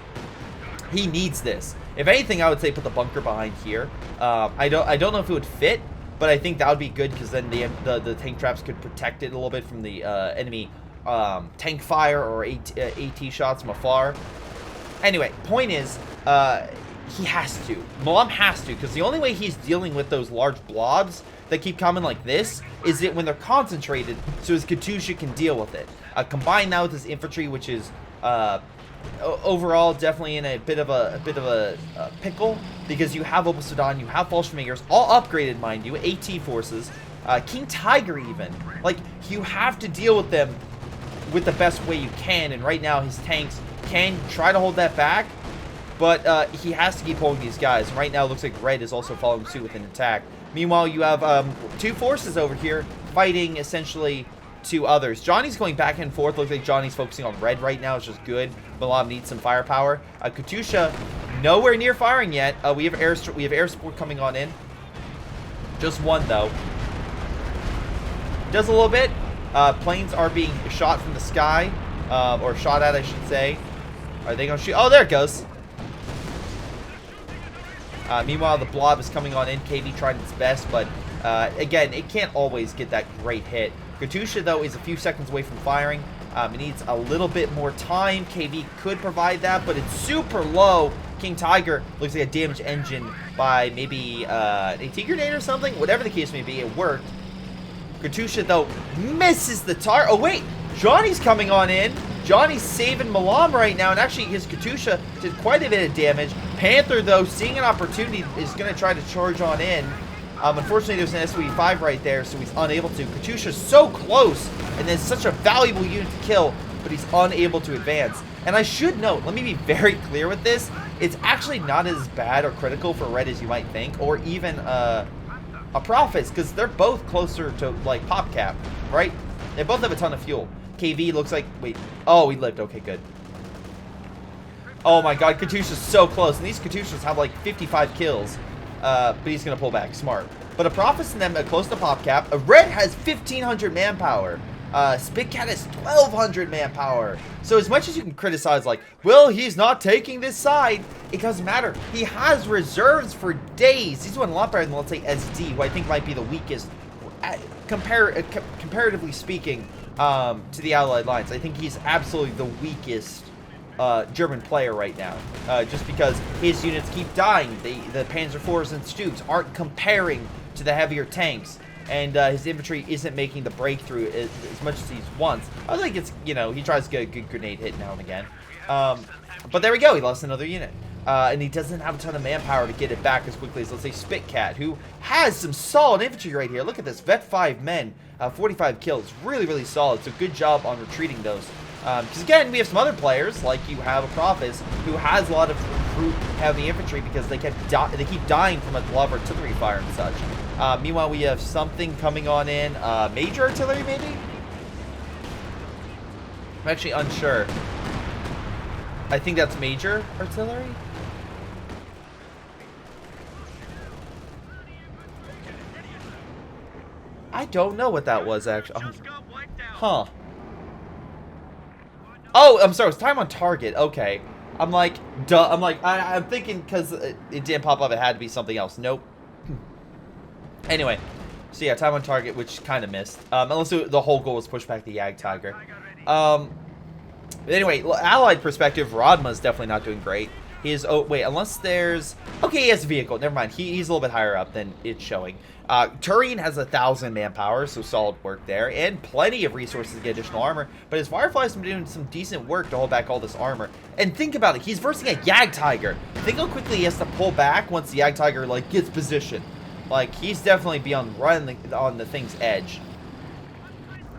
He needs this. If anything, I would say put the bunker behind here. I don't know if it would fit, but I think that would be good because then the tank traps could protect it a little bit from the enemy tank fire or AT shots from afar. Anyway, point is, he has to. Milan has to, because the only way he's dealing with those large blobs that keep coming like this is that when they're concentrated, so his Katusha can deal with it. Combine that with his infantry, which is overall definitely in a bit of a pickle, because you have Obusudan, you have Fallschirmjägers, all upgraded, mind you, AT forces, King Tiger even. Like, you have to deal with them with the best way you can, and right now his tanks can try to hold that back, but he has to keep holding these guys. Right now it looks like Red is also following suit with an attack. Meanwhile, you have two forces over here fighting essentially two others. Johnny's going back and forth. Looks like Johnny's focusing on Red right now. It's just good. Milan needs some firepower. Katusha nowhere near firing yet. We have air support coming on in. Just one though. Does a little bit. Planes are being shot from the sky, or shot at, I should say. Are they gonna shoot? Oh, there it goes. Meanwhile, the blob is coming on in. KV tried its best, but again, it can't always get that great hit. Katusha, though, is a few seconds away from firing. It needs a little bit more time. KV could provide that, but it's super low. King Tiger looks like a damaged engine by maybe an AT grenade or something. Whatever the case may be, it worked. Katusha, though, misses the target. Oh, wait. Johnny's coming on in. Johnny's saving Milan right now, and actually his Katusha did quite a bit of damage. Panther, though, seeing an opportunity, is going to try to charge on in. Unfortunately, there's an SOE-5 right there, so he's unable to. Katusha's so close, and it's such a valuable unit to kill, but he's unable to advance. And I should note, let me be very clear with this, it's actually not as bad or critical for Red as you might think, or even a Prophets, because they're both closer to, like, pop cap, right? They both have a ton of fuel. KV looks like, wait, oh, he lived, okay, good. Oh my god, Katusha's so close, and these Katushas have like 55 kills, but he's gonna pull back, smart. But a Prophets and them are close to pop cap. A Red has 1,500 manpower. Spitcat has 1,200 manpower. So as much as you can criticize, like, well, he's not taking this side, it doesn't matter. He has reserves for days. He's doing a lot better than, let's say, SD, who I think might be the weakest, comparatively speaking, to the Allied lines. I think he's absolutely the weakest German player right now, just because his units keep dying. The Panzer IVs and Stugs aren't comparing to the heavier tanks, and his infantry isn't making the breakthrough as much as he wants. I think it's, you know, he tries to get a good grenade hit now and again. But there we go, he lost another unit. And he doesn't have a ton of manpower to get it back as quickly as, let's say, Spitcat, who has some solid infantry right here. Look at this, Vet 5 men, 45 kills. Really, really solid. So good job on retreating those. Because again, we have some other players, like you have a Prophets, who has a lot of recruit heavy infantry because they keep dying from a lot of artillery fire and such. Meanwhile, we have something coming on in. Major artillery, maybe? I'm actually unsure. I think that's major artillery. I don't know what that was, actually. Huh. Oh, I'm sorry. It's time on target. Okay. I'm like, duh. I'm thinking because it didn't pop up, it had to be something else. Nope. Anyway. So yeah, time on target, which kind of missed. Unless the whole goal was push back the Yag Tiger. But anyway, allied perspective, Rodma's definitely not doing great. He is, oh, wait, unless there's, okay, he has a vehicle. Never mind. He's a little bit higher up than it's showing. Turin has 1,000 manpower, so solid work there, and plenty of resources to get additional armor. But his Firefly's been doing some decent work to hold back all this armor. And think about it. He's versing a Yag Tiger. Think how quickly he has to pull back once the Yag Tiger, like, gets positioned. Like, he's definitely beyond running on the thing's edge.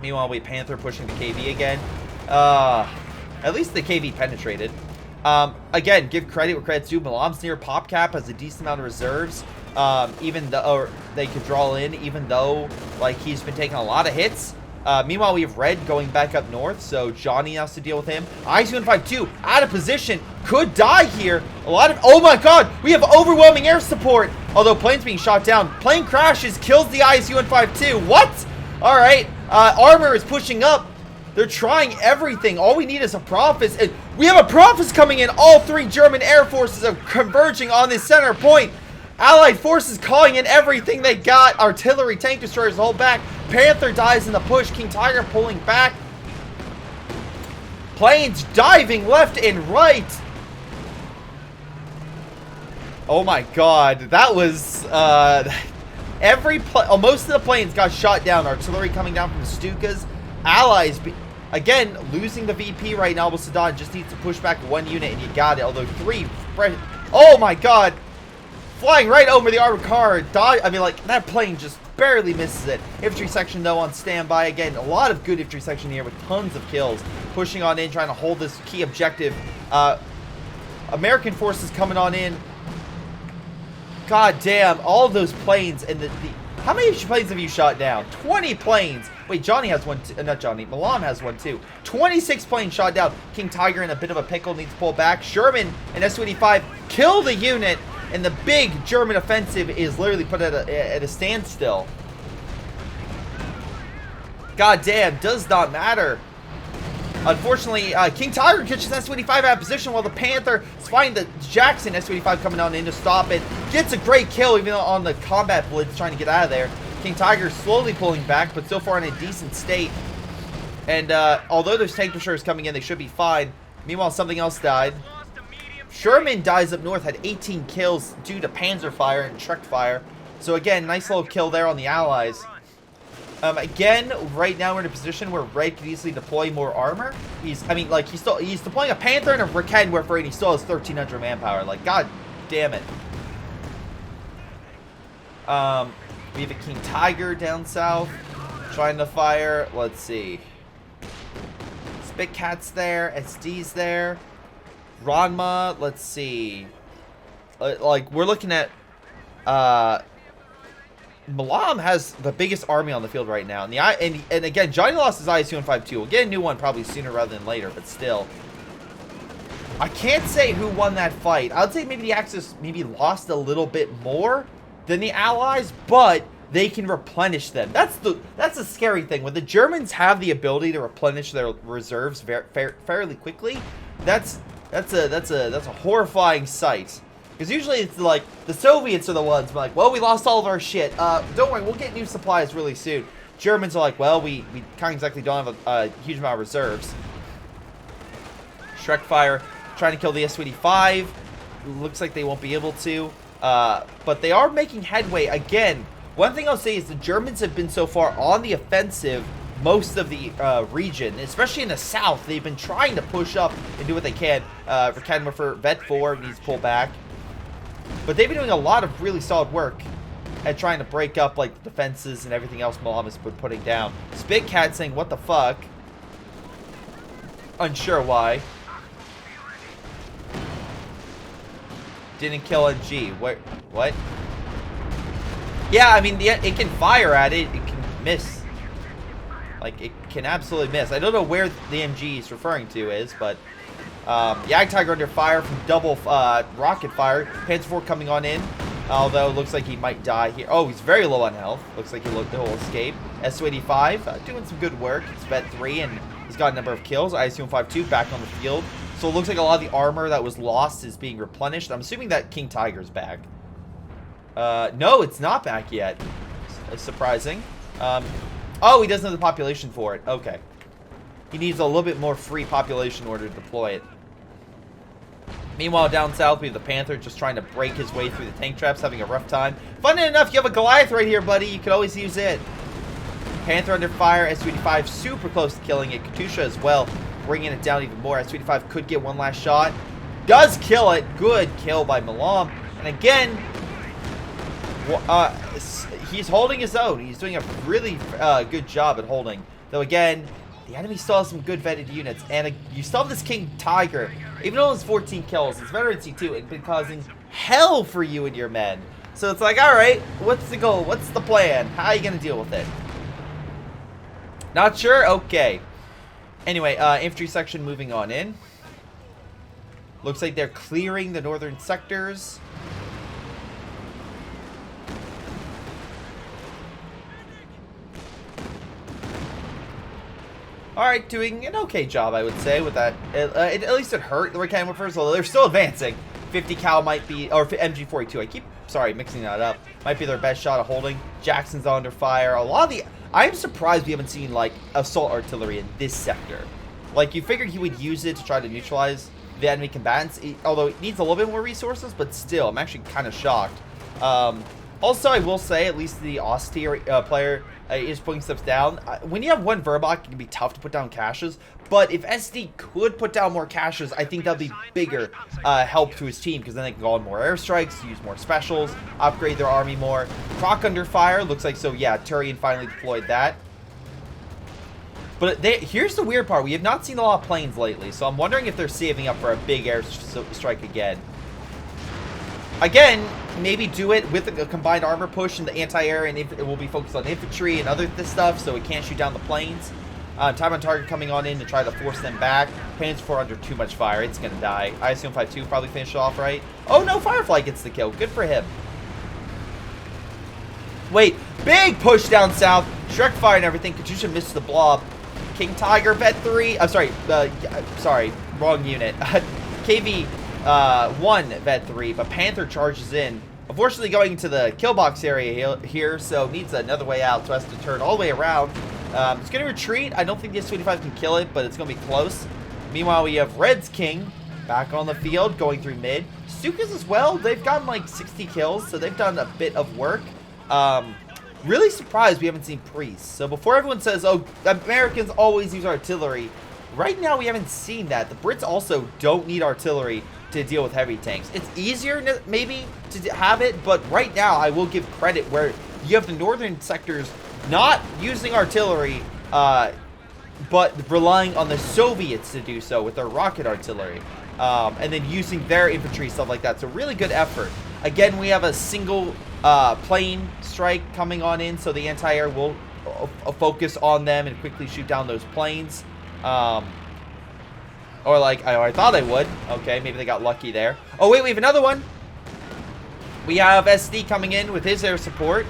Meanwhile, we Panther pushing the KV again. At least the KV penetrated. Again, give credit where credit's due. Milam's near pop cap, has a decent amount of reserves. Even though they could draw in, even though like he's been taking a lot of hits. Meanwhile, we have Red going back up north, so Johnny has to deal with him. IC-152 out of position, could die here. A lot of, oh my god, we have overwhelming air support. Although plane's being shot down, plane crashes, kills the IC-152. What? All right, armor is pushing up. They're trying everything. All we need is a Prophets. And we have a Prophets coming in. All three German air forces are converging on this center point. Allied forces calling in everything they got. Artillery, tank destroyers to hold back. Panther dies in the push. King Tiger pulling back. Planes diving left and right. Oh my god. That was... most of the planes got shot down. Artillery coming down from the Stukas. Allies... Again, losing the VP right now, but Saddam just needs to push back one unit and you got it. Although three... Oh my god! Flying right over the armored car. I mean, like, that plane just barely misses it. Infantry section, though, on standby. Again, a lot of good infantry section here with tons of kills. Pushing on in, trying to hold this key objective. American forces coming on in. God damn, all of those planes and the how many planes have you shot down? 20 planes. Wait, Johnny has one, not Johnny, Milan has one too. 26 planes shot down. King Tiger in a bit of a pickle, needs to pull back. Sherman and S-25 kill the unit, and the big German offensive is literally put at a standstill. God damn, does not matter. Unfortunately, King Tiger catches S-25 out of position while the Panther is finding the Jackson S-25 coming on in to stop it. Gets a great kill even though on the combat blitz trying to get out of there. King Tiger slowly pulling back, but so far in a decent state. And although there's tank destroyers coming in, they should be fine. Meanwhile, something else died. Sherman dies up north, had 18 kills due to Panzer fire and Trek fire. So again, nice little kill there on the Allies. Again, right now we're in a position where Red could easily deploy more armor. He's deploying a Panther and a Raken Warfare, and he still has 1,300 manpower. Like, god damn it. We have a King Tiger down south, trying to fire. Let's see. Spit Cat's there, SD's there. Ranma, let's see. Like, we're looking at, Malam has the biggest army on the field right now. And again, Johnny lost his IS-252. We'll get a new one probably sooner rather than later, but still. I can't say who won that fight. I would say maybe the Axis maybe lost a little bit more than the Allies, but they can replenish them. That's the scary thing. When the Germans have the ability to replenish their reserves fairly quickly, that's a horrifying sight. Because usually it's like, the Soviets are the ones like, well, we lost all of our shit. Don't worry, we'll get new supplies really soon. Germans are like, well, we kind of exactly don't have a huge amount of reserves. Shrek fire, trying to kill the S-25. Looks like they won't be able to. But they are making headway. Again, one thing I'll say is the Germans have been so far on the offensive most of the region, especially in the south. They've been trying to push up and do what they can. Raken for Vet 4 needs to pull back. But they've been doing a lot of really solid work at trying to break up like the defenses and everything else Malam has been putting down. Spit Cat saying, what the fuck? Unsure why. Didn't kill NG. What? Yeah, I mean, it can fire at it. It can miss. Like, it can absolutely miss. I don't know where the MG is referring to is, but... Yag Tiger under fire from double rocket fire. Panzer IV coming on in. Although, it looks like he might die here. Oh, he's very low on health. Looks like he'll escape. S285, doing some good work. It's vet 3, and he's got a number of kills. xSomeToolx back on the field. So it looks like a lot of the armor that was lost is being replenished. I'm assuming that King Tiger's back. No, it's not back yet. It's surprising. Oh, he doesn't have the population for it. Okay. He needs a little bit more free population in order to deploy it. Meanwhile, down south, we have the Panther just trying to break his way through the tank traps, having a rough time. Funny enough, you have a Goliath right here, buddy. You could always use it. Panther under fire. S285 super close to killing it. Katusha as well, bringing it down even more. S285 could get one last shot. Does kill it. Good kill by Malam. And again, he's holding his own. He's doing a really good job at holding. Though again, the enemy still has some good vetted units. And you still have this King Tiger. Even though it's 14 kills, it's veterancy too. It's been causing hell for you and your men. So it's like, alright, what's the goal? What's the plan? How are you going to deal with it? Not sure? Okay. Anyway, infantry section moving on in. Looks like they're clearing the northern sectors. Alright, doing an okay job, I would say, with that. At least it hurt the Recam first, although they're still advancing. 50 cal might be, or MG42, I keep, sorry, mixing that up. Might be their best shot of holding. Jackson's under fire. A lot of the, I'm surprised we haven't seen, like, assault artillery in this sector. Like, you figured he would use it to try to neutralize the enemy combatants, although it needs a little bit more resources, but still, I'm actually kind of shocked. Also, I will say, at least the austere player is putting stuff down. When you have one Verbach, it can be tough to put down caches, but if SD could put down more caches, I think that would be bigger help to his team, because then they can go on more airstrikes, use more specials, upgrade their army more. Croc under fire, looks like, so yeah, Turian finally deployed that. But here's the weird part, we have not seen a lot of planes lately, so I'm wondering if they're saving up for a big airstrike again. Again, maybe do it with a combined armor push and the anti-air, and it will be focused on infantry and other stuff, so it can't shoot down the planes. Time on target coming on in to try to force them back. Panzer 4 under too much fire. It's going to die. xSomeToolx probably finished it off right. Oh, no, Firefly gets the kill. Good for him. Wait, big push down south. Shrek fire and everything. Katusha missed the blob. King Tiger, vet 3. I'm sorry. Sorry, wrong unit. KV 1 vet 3, but Panther charges in. Unfortunately, going into the kill box area here, so needs another way out, so has to turn all the way around. It's going to retreat. I don't think the S-25 can kill it, but it's going to be close. Meanwhile, we have Red's King back on the field, going through mid. Stukas as well. They've gotten like 60 kills, so they've done a bit of work. Really surprised we haven't seen priests. So before everyone says, oh, Americans always use artillery, right now we haven't seen that. The Brits also don't need artillery to deal with heavy tanks. It's easier maybe to have it, but right now I will give credit where you have the northern sectors not using artillery, but relying on the Soviets to do so with their rocket artillery, and then using their infantry, stuff like that. So really good effort. Again, we have a single plane strike coming on in, so the anti-air will focus on them and quickly shoot down those planes. Or like, I thought I would. Okay, maybe they got lucky there. Oh, wait, we have another one. We have SD coming in with his air support.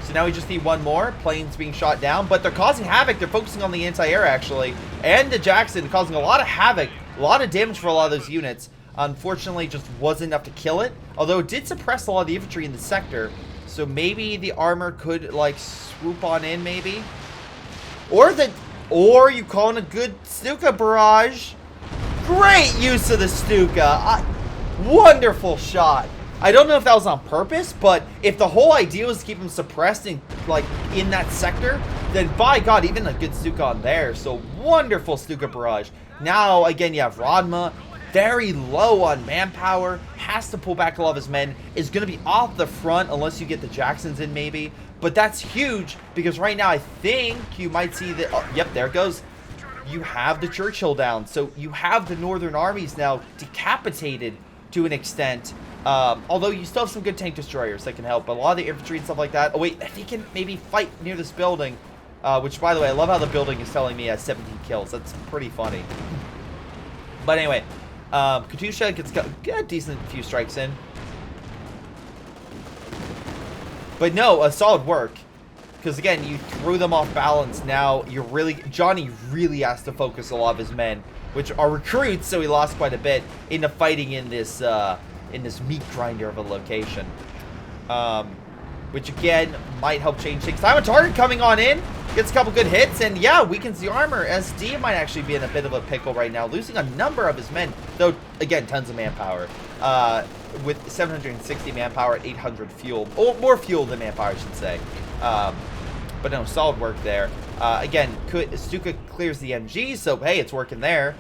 So now we just need one more. Planes being shot down, but they're causing havoc. They're focusing on the anti-air, actually. And the Jackson causing a lot of havoc. A lot of damage for a lot of those units. Unfortunately, just wasn't enough to kill it. Although it did suppress a lot of the infantry in the sector. So maybe the armor could, like, swoop on in, maybe. Or you call in a good Stuka barrage. Great use of the Stuka. Wonderful shot. I don't know if that was on purpose, but if the whole idea was to keep him suppressed in, like, in that sector, then by God, even a good Stuka on there. So wonderful Stuka barrage. Now, again, you have Rodma. Very low on manpower. Has to pull back a lot of his men. Is going to be off the front unless you get the Jacksons in, maybe. But that's huge because right now I think you might see that. Oh, yep, there it goes. You have the Churchill down. So you have the northern armies now decapitated to an extent. Although you still have some good tank destroyers that can help. But a lot of the infantry and stuff like that. Oh, wait. If he can maybe fight near this building. Which, by the way, I love how the building is telling me has 17 kills. That's pretty funny. But anyway. Katusha gets a decent few strikes in. But no, a solid work. Because again, you threw them off balance. Now Johnny really has to focus a lot of his men, which are recruits, so he lost quite a bit into fighting in this meat grinder of a location. Which again might help change things. Time on target coming on in, gets a couple good hits, and yeah, weakens the armor. SD might actually be in a bit of a pickle right now, losing a number of his men, though again, tons of manpower. With 760 manpower at 800 fuel, or more fuel than manpower, I should say. But no, solid work there. Again, Stuka clears the MG, so hey, it's working there.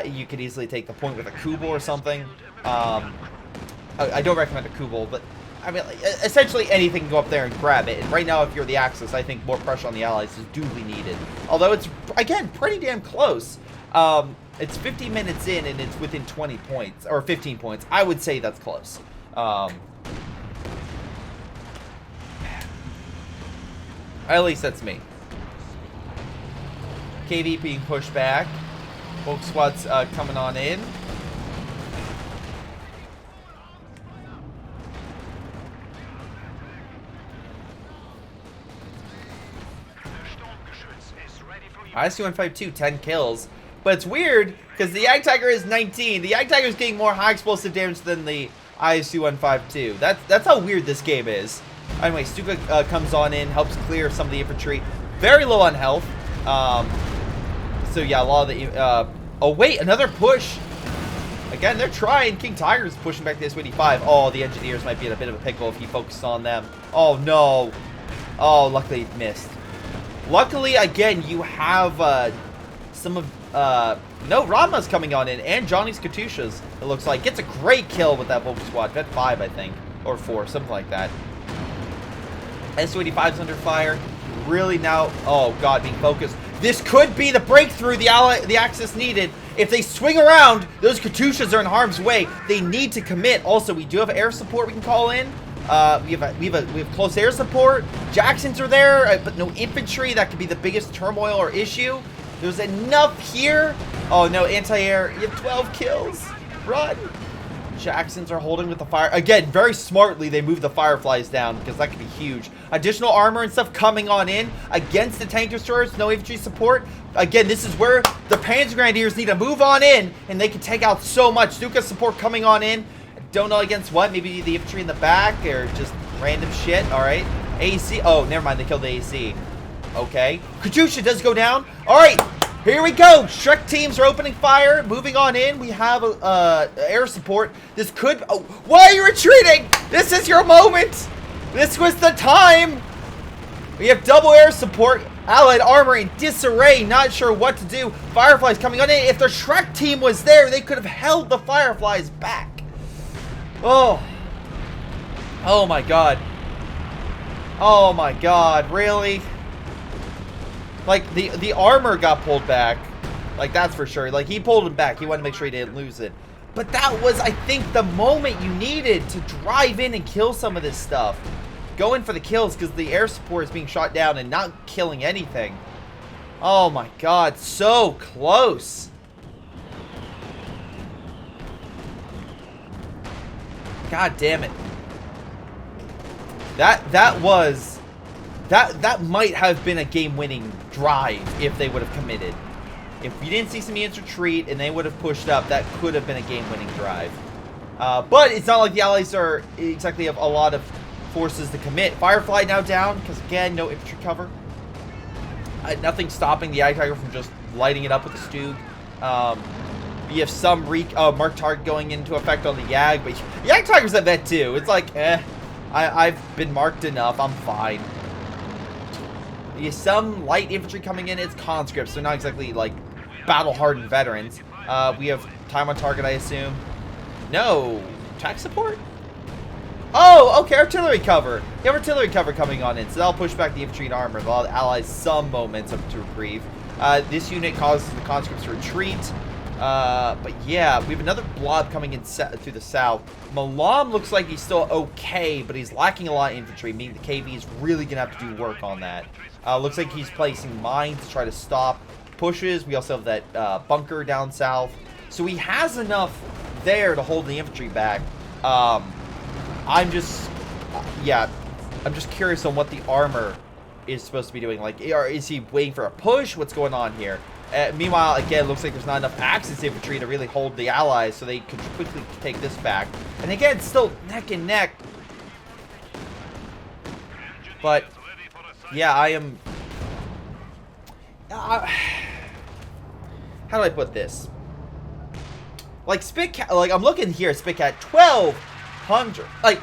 You could easily take the point with a Kubel or something. I don't recommend a Kubel, but I mean, essentially anything can go up there and grab it. And right now, if you're the Axis, I think more pressure on the Allies is duly needed. Although it's, again, pretty damn close. It's 50 minutes in, and it's within 20 points, or 15 points. I would say that's close. At least that's me. KV being pushed back. Folkvard's coming on in. ISU-152, 10 kills. But it's weird, because the Jagdtiger is 19. The Jagdtiger is getting more high explosive damage than the ISU-152. That's how weird this game is. Anyway, Stuka comes on in, helps clear some of the infantry. Very low on health. So yeah, a lot of the... oh wait, another push. Again, they're trying. King Tiger's pushing back the S-85. Oh, the engineers might be in a bit of a pickle if he focuses on them. Oh no. Oh, luckily it missed. Luckily, again, you have some of... no, Rama's coming on in, and Johnny's Katyushas, it looks like. Gets a great kill with that Volk squad. Vet 5, I think. Or 4, something like that. S-85's under fire. Really now... Oh, God, being focused. This could be the breakthrough the Axis needed. If they swing around, those Katyushas are in harm's way. They need to commit. Also, we do have air support we can call in. We have close air support. Jacksons are there, but no infantry. That could be the biggest turmoil or issue. There's enough here. Oh no, anti-air. You have 12 kills. Run. Jacksons are holding with the fire. Again, very smartly, they move the Fireflies down because that could be huge. Additional armor and stuff coming on in against the tank destroyers. No infantry support. Again, this is where the Panzer Grenadiers need to move on in, and they can take out so much. Stuka support coming on in. Don't know against what. Maybe the infantry in the back or just random shit. All right. AC. Oh, never mind. They killed the AC. Okay. Katyusha does go down. All right. Here we go. Shrek teams are opening fire. Moving on in. We have air support. This could... Oh, why are you retreating? This is your moment. This was the time. We have double air support. Allied armor in disarray. Not sure what to do. Fireflies coming on in. If the Shrek team was there, they could have held the Fireflies back. Oh. Oh my God. Oh my God. Really? Like, the armor got pulled back. Like, that's for sure. Like, he pulled it back. He wanted to make sure he didn't lose it. But that was, I think, the moment you needed to drive in and kill some of this stuff. Go in for the kills because the air support is being shot down and not killing anything. Oh my God. So close. God damn it. That might have been a game-winning drive if they would have committed. If you didn't see some units retreat and they would have pushed up, that could have been a game-winning drive. But it's not like the Allies are exactly have a lot of forces to commit. Firefly now down because, again, no infantry cover. Nothing stopping the Jagdtiger from just lighting it up with the Stug. You have some mark target going into effect on the Jag, but Jagdtiger's at that too. It's like, I've been marked enough. I'm fine. You have some light infantry coming in. It's conscripts. They're not exactly like battle-hardened veterans. We have time on target, I assume. No, attack support. Oh, okay, artillery cover. You have artillery cover coming on in, so that'll push back the infantry and armor. Allow the Allies some momentum to reprieve. This unit causes the conscripts to retreat. But yeah, we have another blob coming in through the south. Malam looks like he's still okay, but he's lacking a lot of infantry, meaning the KV is really going to have to do work on that. Looks like he's placing mines to try to stop pushes. We also have that bunker down south. So he has enough there to hold the infantry back. I'm just... yeah, I'm just curious on what the armor is supposed to be doing. Like, is he waiting for a push? What's going on here? Meanwhile, again, it looks like there's not enough Axis infantry to really hold the allies, so they could quickly take this back. And again, still neck and neck. But, yeah, I am... how do I put this? Like, like, I'm looking here at Spitcat, 1,200, like,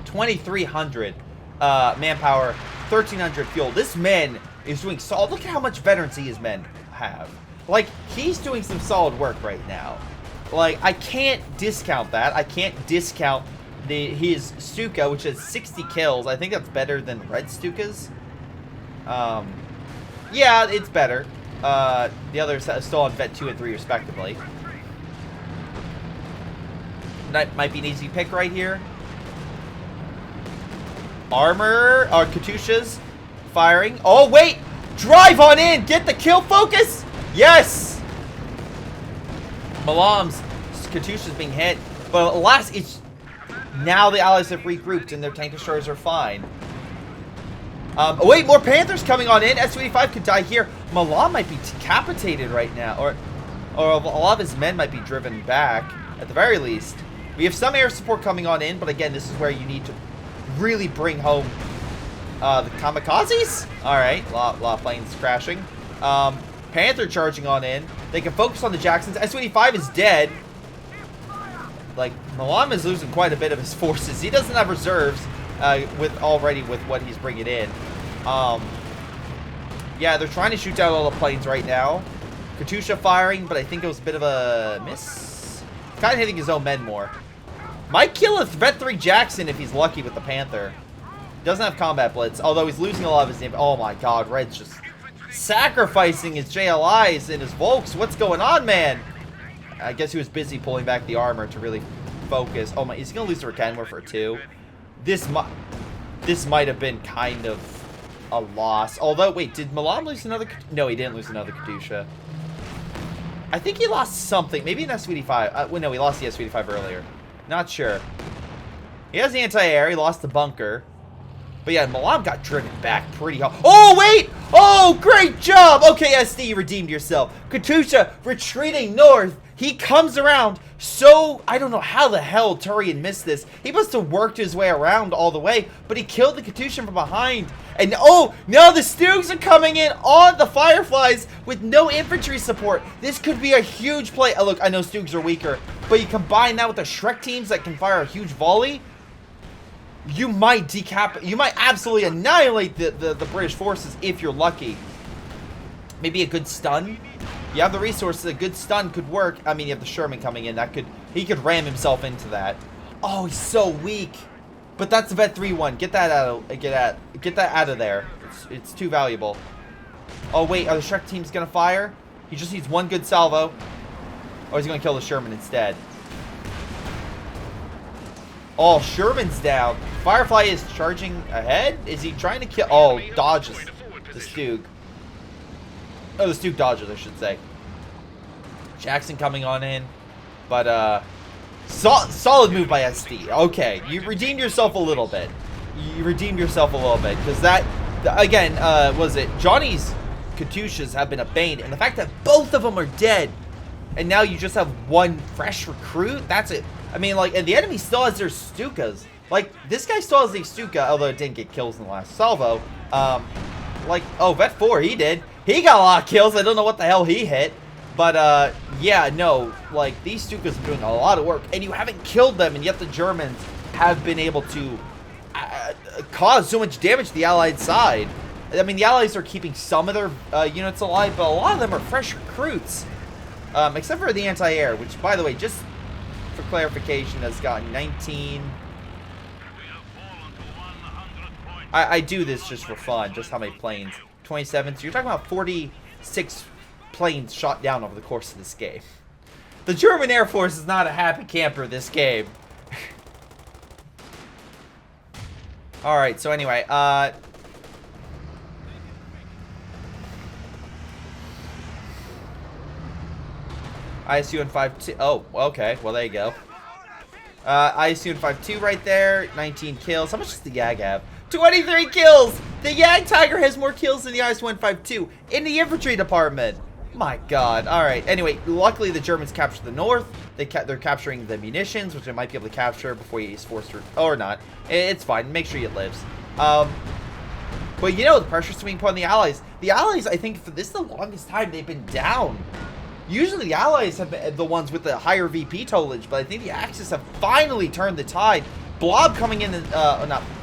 2,300 manpower, 1,300 fuel. This man is doing solid. Look at how much veterancy his men have. Like, he's doing some solid work right now. Like, I can't discount that. I can't discount his Stuka, which has 60 kills. I think that's better than Red Stuka's. Yeah, it's better. The others are still on Vet 2 and 3, respectively. That might be an easy pick right here. Armor, or Katyushas firing. Oh, wait! Drive on in! Get the kill focus! Yes! Malam's Katyusha's being hit. But alas, it's... Now the allies have regrouped and their tank destroyers are fine. Oh, wait, more Panthers coming on in. S-285 could die here. Malam might be decapitated right now. Or a lot of his men might be driven back, at the very least. We have some air support coming on in, but again, this is where you need to really bring home the kamikazes. Alright, a lot of planes crashing. Panther charging on in. They can focus on the Jacksons. S-285 is dead. Like, Malam is losing quite a bit of his forces. He doesn't have reserves with what he's bringing in. Yeah, they're trying to shoot down all the planes right now. Katyusha firing, but I think it was a bit of a miss. Kind of hitting his own men more. Might kill a Vet 3 Jackson if he's lucky with the Panther. Doesn't have combat blitz, although he's losing a lot of his name. Oh my god, Red's just sacrificing his JLIs and his Volks. What's going on, man? I guess he was busy pulling back the armor to really focus. Oh my, he's gonna lose to Rakenmore for 2. This might have been kind of a loss. Although, wait, did Malam lose another? No, he didn't lose another Katyusha. I think he lost something. Maybe an S-285. Well, no, he lost the S-285 earlier. Not sure. He has the anti-air. He lost the bunker. But yeah, Malam got driven back pretty hard. Oh, wait! Oh, great job! Okay, SD, you redeemed yourself. Katyusha retreating north. He comes around. So, I don't know how the hell Turian missed this. He must have worked his way around all the way. But he killed the Katyusha from behind. And oh, now the Stoogs are coming in on the Fireflies with no infantry support. This could be a huge play. Oh, look, I know Stoogs are weaker. But you combine that with the Shrek teams that can fire a huge volley. You might absolutely annihilate the British forces if you're lucky. Maybe a good stun. You have the resources, a good stun could work. I mean, you have the Sherman coming in. He could ram himself into that. Oh, he's so weak. But that's the Vet 3-1. Get that out of there. It's too valuable. Oh wait, are the Shrek teams gonna fire? He just needs one good salvo. Or he's gonna kill the Sherman instead. Oh, Sherman's down. Firefly is charging ahead. Is he trying to kill? Oh, dodges the Stug. Oh, the Stug dodges, I should say. Jackson coming on in. But, solid move by SD. Okay, you redeemed yourself a little bit. Because that, again, was it? Johnny's Katyushas have been a bane. And the fact that both of them are dead. And now you just have one fresh recruit. That's it. I mean, like, and the enemy still has their Stukas. Like, this guy still has the Stuka, although it didn't get kills in the last salvo. Like, oh, Vet 4, he did. He got a lot of kills. I don't know what the hell he hit. But, yeah, no. Like, these Stukas are doing a lot of work. And you haven't killed them, and yet the Germans have been able to cause so much damage to the Allied side. I mean, the Allies are keeping some of their units alive, but a lot of them are fresh recruits. Except for the anti-air, which, by the way, just for clarification, has gotten 19. I do this just for fun, just how many planes. 27, so you're talking about 46 planes shot down over the course of this game. The German Air Force is not a happy camper this game. Alright, so anyway, ISU and 5-2. Oh, okay. Well, there you go. ISU-5-2 right there. 19 kills. How much does the Yag have? 23 kills! The Yag Tiger has more kills than the IS-152 in the infantry department. My god. Alright, anyway, luckily the Germans captured the north. They're capturing the munitions, which they might be able to capture before he's forced to... or not. It's fine. Make sure he lives. But you know, the pressure's being put on the Allies. The Allies, I think, for this is the longest time they've been down. Usually the Allies have been the ones with the higher VP totalage, but I think the Axis have finally turned the tide. Blob coming in,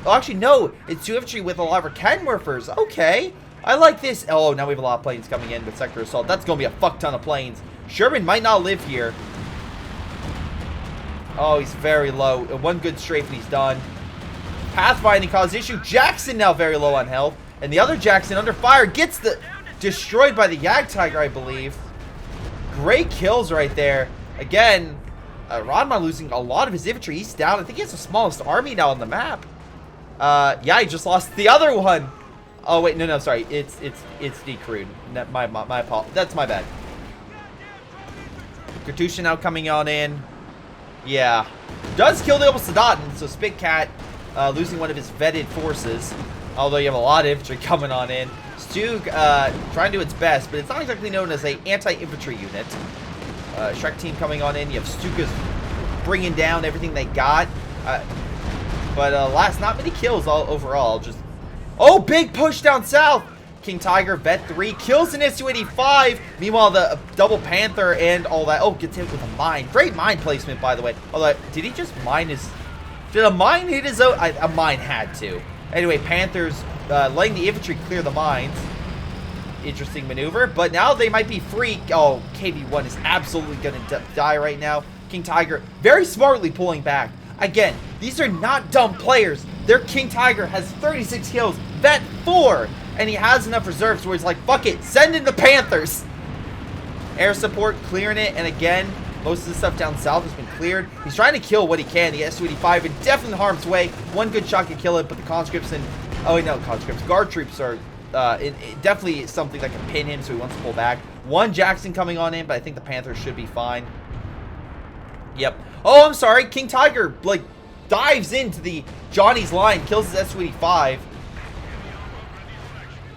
actually, no, it's 2 infantry with a lot of Kenwerfers. Okay, I like this. Oh, now we have a lot of planes coming in with sector assault. That's going to be a fuck ton of planes. Sherman might not live here. Oh, he's very low. One good strafe and he's done. Pathfinding caused issue. Jackson now very low on health. And the other Jackson under fire gets destroyed by the Yag Tiger, I believe. Great kills right there. Again, Rodman losing a lot of his infantry. He's down. I think he has the smallest army now on the map. Yeah, he just lost the other one. Oh wait, no, sorry. It's decrewed. My apologies. That's my bad. Katusha now coming on in. Yeah, does kill the Soldaten. So Spit Cat losing one of his vetted forces. Although you have a lot of infantry coming on in. Stug trying to do its best, but it's not exactly known as an anti-infantry unit. Shrek team coming on in. You have Stukas bringing down everything they got. But last, not many kills overall. Just, oh, big push down south. King Tiger, Vet 3, kills an SU-85. Meanwhile, the double Panther and all that. Oh, gets hit with a mine. Great mine placement, by the way. Although, did he just mine his... Did a mine hit his own? A mine had to. Anyway, Panthers letting the infantry clear the mines. Interesting maneuver, but now they might be free. Oh, KV-1 is absolutely going to die right now. King Tiger very smartly pulling back. Again, these are not dumb players. Their King Tiger has 36 kills, Vet 4, and he has enough reserves where he's like, fuck it, send in the Panthers. Air support clearing it, and again, most of the stuff down south has been cleared. He's trying to kill what he can. The Su-85 in definitely harm's way. One good shot can kill it, but the conscripts and... oh, wait, no, conscripts. Guard troops are definitely something that can pin him, so he wants to pull back. One Jackson coming on in, but I think the Panthers should be fine. Yep. Oh, I'm sorry. King Tiger, like, dives into the Johnny's line, kills his Su-85.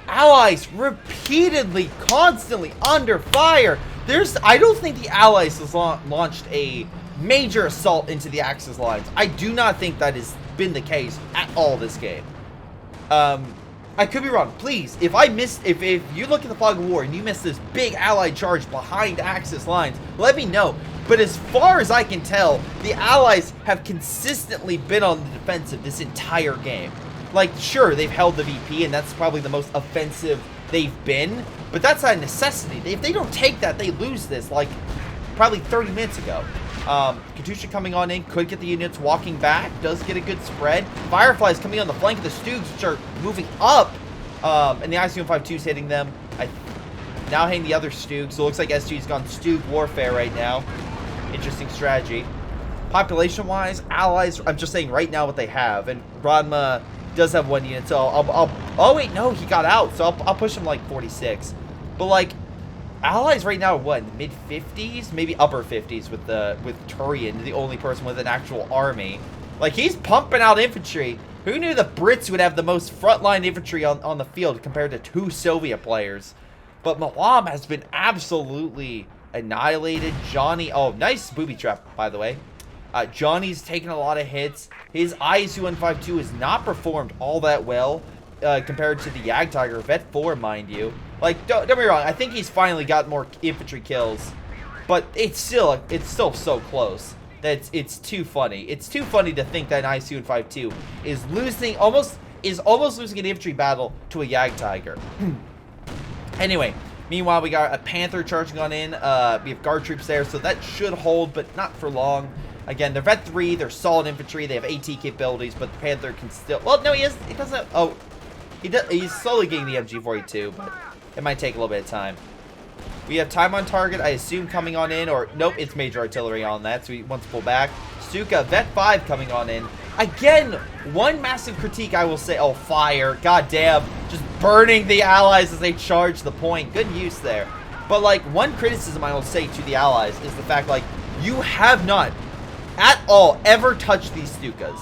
Allies repeatedly, constantly under fire. I don't think the Allies has launched a major assault into the Axis lines. I do not think that has been the case at all this game. I could be wrong. Please, if you look at the Fog of War and you miss this big Allied charge behind Axis lines, let me know. But as far as I can tell, the Allies have consistently been on the defensive this entire game. Like, sure, they've held the VP, and that's probably the most offensive they've been, but that's not a necessity. If they don't take that, they lose this, like, probably 30 minutes ago. Katusha coming on in, could get the units walking back, does get a good spread. Fireflies coming on the flank of the Stugs, which are moving up, and the ICU-52 is hitting them. Now hitting the other Stugs, so it looks like SG's gone Stug warfare right now. Interesting strategy. Population-wise, Allies, I'm just saying right now what they have, and Rodma does have 1 unit, so oh wait, no, he got out, so I'll push him like 46. But like, Allies right now are what, in the mid-50s? Maybe upper 50s with Turian, the only person with an actual army. Like, he's pumping out infantry. Who knew the Brits would have the most frontline infantry on the field compared to 2 Soviet players? But Malam has been absolutely annihilated. Johnny, oh, nice booby trap, by the way. Johnny's taken a lot of hits. His ISU-152 has not performed all that well compared to the Yag Tiger, Vet 4, mind you. Like, don't get me wrong, I think he's finally got more infantry kills, but it's still so close that it's too funny. It's too funny to think that an ISU-152 is almost losing an infantry battle to a Yag Tiger. Anyway, meanwhile, we got a Panther charging on in. We have guard troops there, so that should hold, but not for long. Again, they're Vet 3, they're solid infantry, they have AT capabilities, but the Panther can still... well, no, he doesn't... oh, he's slowly getting the MG42, but it might take a little bit of time. We have time on target, I assume, coming on in, or... nope, it's major artillery on that, so he wants to pull back. Stuka, Vet 5 coming on in. Again, one massive critique I will say... oh, fire. God damn. Just burning the Allies as they charge the point. Good use there. But, like, one criticism I will say to the Allies is the fact, like, you have not at all ever touch these Stukas.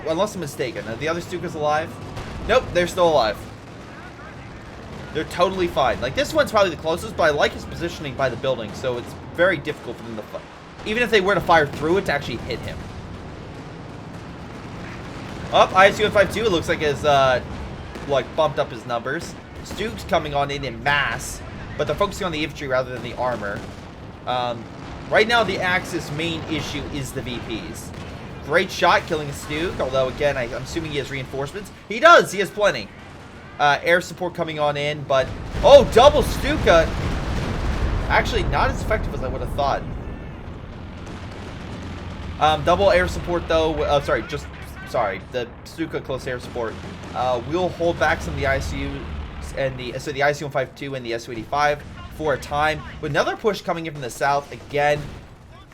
Unless I'm mistaken. Are the other Stukas alive? Nope, they're still alive. They're totally fine. Like, this one's probably the closest, but I like his positioning by the building, so it's very difficult for them to fight. Even if they were to fire through it, to actually hit him. Up, ISU-152, it looks like has, like, bumped up his numbers. Stuks coming on in mass, but they're focusing on the infantry rather than the armor. Right now, the Axis main issue is the VPs. Greyshot killing a Stuk, although, again, I'm assuming he has reinforcements. He does! He has plenty. Air support coming on in, but... Oh, double Stuka! Actually, not as effective as I would have thought. Double air support, though... the Stuka close air support. We'll hold back some of the ICU and the ICU-152 and the Su-85 for a time. With another push coming in from the south, again...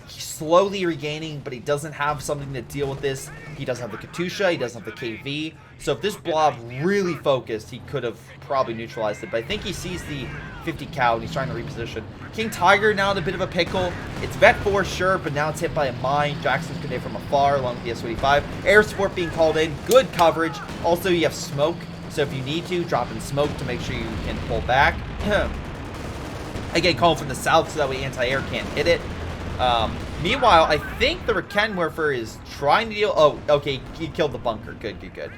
He's slowly regaining, but he doesn't have something to deal with this. He doesn't have the Katusha, he doesn't have the KV. So if this blob really focused, he could have probably neutralized it. But I think he sees the 50 cal and he's trying to reposition. King Tiger now in a bit of a pickle. It's Vet 4, sure, but now it's hit by a mine. Jackson's gonna hit from afar along with the Su-85. Air support being called in. Good coverage. Also, you have smoke. So if you need to, drop in smoke to make sure you can pull back. Again, calling from the south so that way anti-air can't hit it. Meanwhile, I think the Rakenwerfer is trying to deal... Oh, okay, he killed the bunker. Good, good, good.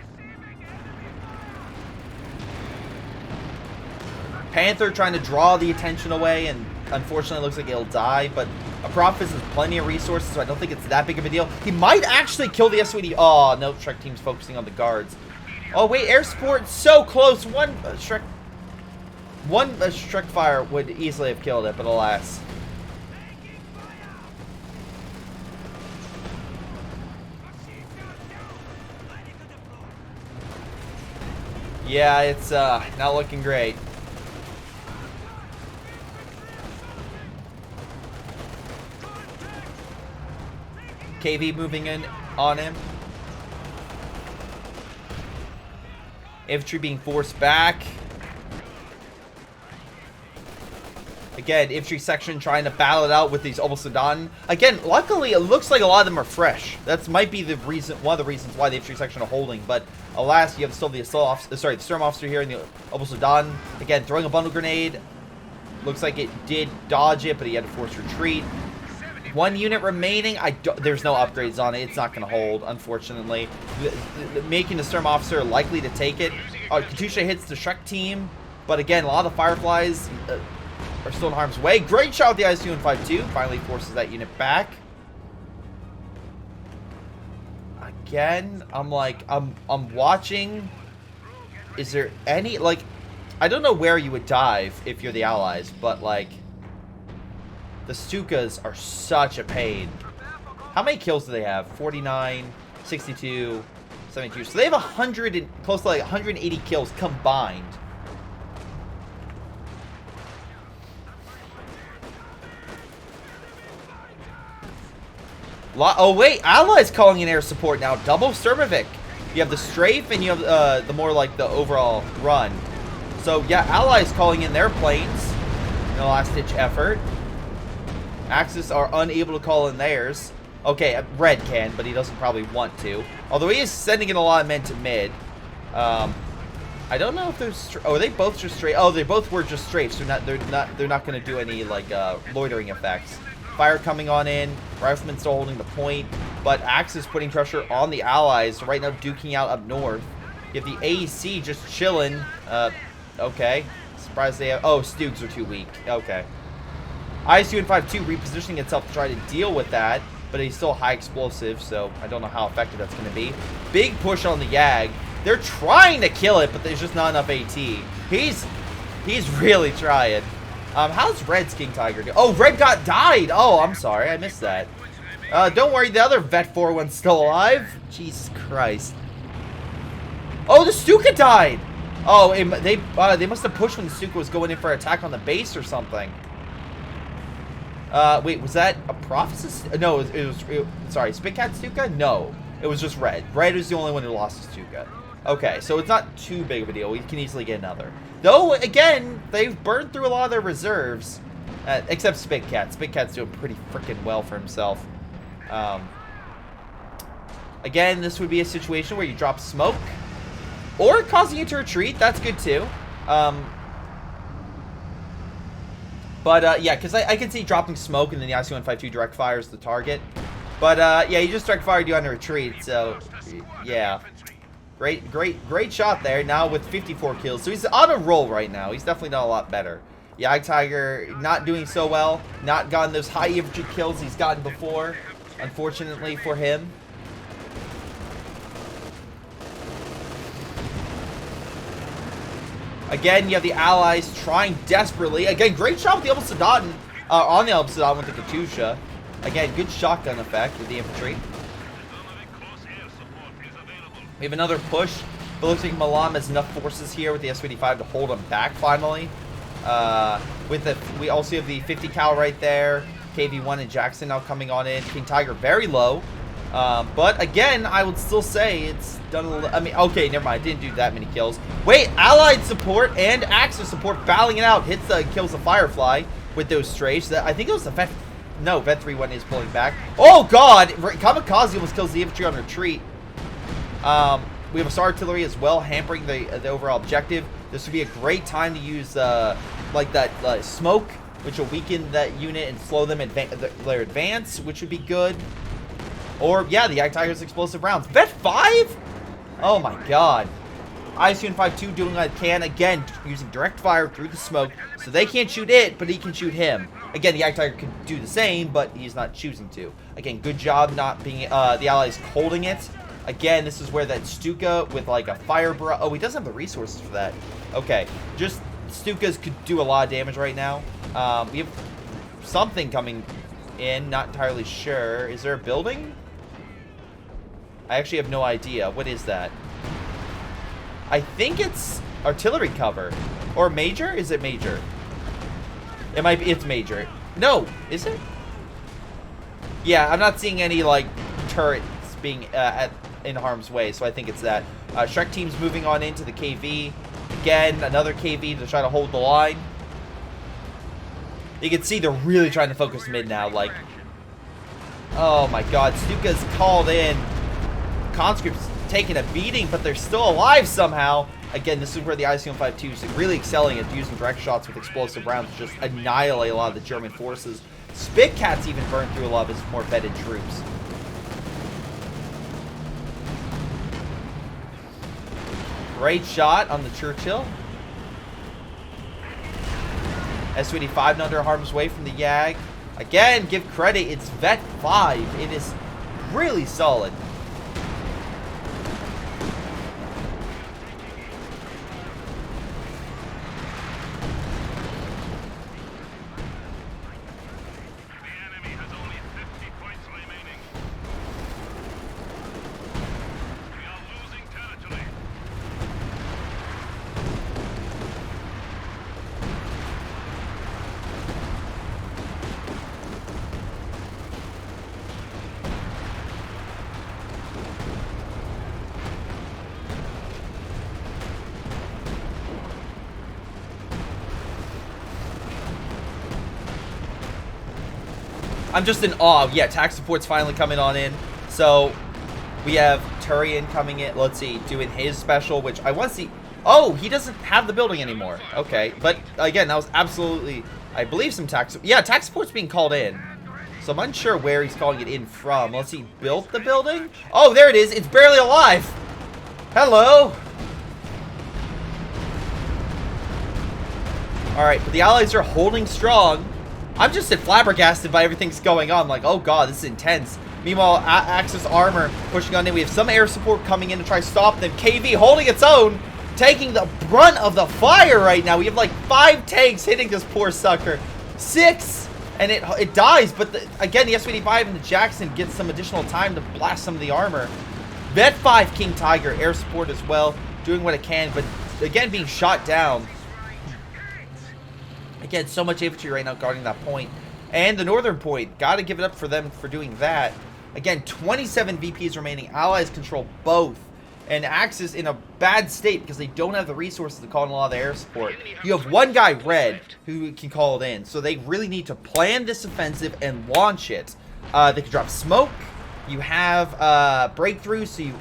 Panther trying to draw the attention away, and unfortunately it looks like he'll die, but Apophis has plenty of resources, so I don't think it's that big of a deal. He might actually kill the SWD. Oh, no, Shrek team's focusing on the guards. Oh, wait, air support, so close. One Shrek fire would easily have killed it, but alas. Yeah, it's not looking great. KV moving in on him. Infantry being forced back. Again, infantry section trying to battle it out with these Obosudan. Again, luckily, it looks like a lot of them are fresh. That might be the reason, one of the reasons why the infantry section are holding. But alas, you have still the assault officer, sorry, the storm officer here in the Obosudan. Again, throwing a bundle grenade. Looks like it did dodge it, but he had to force retreat. One unit remaining. There's no upgrades on it. It's not going to hold, unfortunately. Making the storm officer likely to take it. Katusha hits the Shrek team, but again, a lot of the Fireflies are still in harm's way. Great shot with the ISU-152. Finally forces that unit back. Again, I'm watching. Is there any, like, I don't know where you would dive if you're the Allies, but, like, the Stukas are such a pain. How many kills do they have? 49, 62, 72. So they have 100 and close to like 180 kills combined. Oh wait, Allies calling in air support now. Double Sturmovik. You have the strafe and you have the more like the overall run. So yeah, Allies calling in their planes in a last ditch effort. Axis are unable to call in theirs. Okay, Red can, but he doesn't probably want to. Although he is sending in a lot of men to mid. I don't know if there's... Oh, are they both just strafe? Oh, they both were just strafes. So they're not going to do any like loitering effects. Fire coming on in. Riflemen still holding the point, but Axis putting pressure on the Allies. Right now, duking out up north. You have the AEC just chilling. Okay. Surprised they have... Oh, Stugs are too weak. Okay. ISU-152 repositioning itself to try to deal with that, but he's still high explosive, so I don't know how effective that's going to be. Big push on the Yag. They're trying to kill it, but there's just not enough AT. He's really trying. How's Red's King Tiger do? Oh, Red died. Oh, I'm sorry. I missed that. Don't worry. The other Vet 4 one's still alive. Jesus Christ. Oh, the Stuka died. Oh, they must have pushed when the Stuka was going in for an attack on the base or something. Wait, was that a prophecy? No, it was sorry, Spitcat Stuka? No, it was just Red. Red is the only one who lost his Stuka. Okay, so it's not too big of a deal. We can easily get another. Though, again, they've burned through a lot of their reserves. Except Spitcat. Spitcat's doing pretty freaking well for himself. Again, this would be a situation where you drop smoke or causing you to retreat. That's good too. Yeah, because I can see dropping smoke and then the IC-152 direct fires the target. But yeah, he just direct fired you on a retreat. So yeah, great shot there. Now with 54 kills, so he's on a roll right now. He's definitely done a lot better. Yeah, Tiger not doing so well. Not gotten those high infantry kills he's gotten before, unfortunately for him. Again, you have the Allies trying desperately. Again, great shot with the Elbasadaten, on the Elbasadaten with the Katusha. Again, good shotgun effect with the infantry. We have another push, but looks like Milan has enough forces here with the S-55 to hold him back finally. We also have the 50 cal right there. KV-1 and Jackson now coming on in. King Tiger very low. But again, I would still say it's done a little. I mean, okay, never mind. Didn't do that many kills. Wait, Allied support and Axis support battling it out. Hits the kills the Firefly with those strays. I think it was the Vet. No, Vet 3-1 is pulling back. Oh God, Kamikaze almost kills the infantry on retreat. We have Assault Artillery as well, hampering the overall objective. This would be a great time to use like that smoke, which will weaken that unit and slow them their advance, which would be good. Or, yeah, the Tiger's explosive rounds. Vet 5? Oh my God. IC-152 doing what it can. Again, using direct fire through the smoke. So they can't shoot it, but he can shoot him. Again, the Tiger can do the same, but he's not choosing to. Again, good job not being the Allies holding it. Again, this is where that Stuka with like a fire barrage. Oh, he doesn't have the resources for that. Okay, just Stukas could do a lot of damage right now. We have something coming in. Not entirely sure. Is there a building? I actually have no idea. What is that? I think it's artillery cover. Or major? Is it major? It might be. It's major. No, is it? Yeah, I'm not seeing any like turrets being in harm's way, so I think it's that. Shrek team's moving on into the KV. Again, another KV to try to hold the line. You can see they're really trying to focus mid now. Like, oh my God, Stuka's called in. Conscript's taking a beating, but they're still alive somehow. Again, this is where the IC-152 is really excelling at using direct shots with explosive rounds to just annihilate a lot of the German forces. Spitcats even burn through a lot of his more vetted troops. Great shot on the Churchill. S-25 under harm's way from the Yag. Again, give credit, it's Vet 5. It is really solid. I'm just in awe. Yeah, tax support's finally coming on in. So we have Turian coming in. Let's see, doing his special, which I want to see. Oh, he doesn't have the building anymore. Okay, but again, that was absolutely, I believe, some tax. Yeah, tax support's being called in. So I'm unsure where he's calling it in from. Let's see, he built the building. Oh, there it is. It's barely alive. Hello. All right, but the Allies are holding strong. I'm just flabbergasted by everything that's going on. Like, oh God, this is intense. Meanwhile, Axis armor pushing on in. We have some air support coming in to try to stop them. KV holding its own, taking the brunt of the fire right now. We have like 5 tanks hitting this poor sucker. 6, and it dies. But again, the S-85 and the Jackson get some additional time to blast some of the armor. Vet 5 King Tiger, air support as well, doing what it can, but again, being shot down. Again, so much infantry right now guarding that point. And the northern point, got to give it up for them for doing that. Again, 27 VPs remaining. Allies control both. And Axis in a bad state because they don't have the resources to call in a lot of the air support. You have one guy, Red, who can call it in. So they really need to plan this offensive and launch it. They can drop smoke. You have breakthrough, so you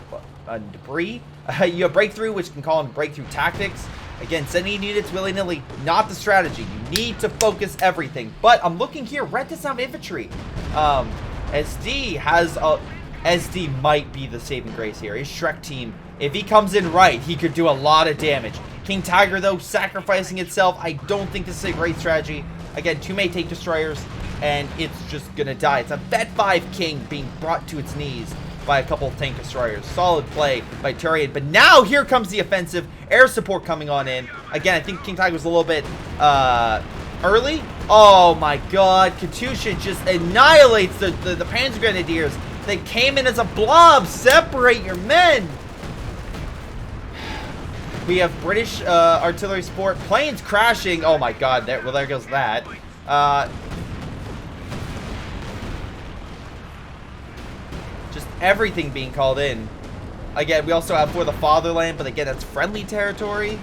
debris. You have breakthrough, which can call in breakthrough tactics. Again, sending units willy-nilly, not the strategy. You need to focus everything. But I'm looking here, red does not have infantry. SD has a... SD might be the saving grace here. His Shrek team, if he comes in right, he could do a lot of damage. King Tiger, though, sacrificing itself. I don't think this is a great strategy. Again, too many tank destroyers, and it's just gonna die. It's a Vet 5 King being brought to its knees by a couple of tank destroyers. Solid play by Turian. But now here comes the offensive. Air support coming on in. Again, I think King Tiger was a little bit early. Oh my god. Katusha just annihilates the Panzer Grenadiers. They came in as a blob. Separate your men. We have British artillery support. Planes crashing. Oh my god. There goes that. Just everything being called in. Again, we also have For the Fatherland, but again, that's friendly territory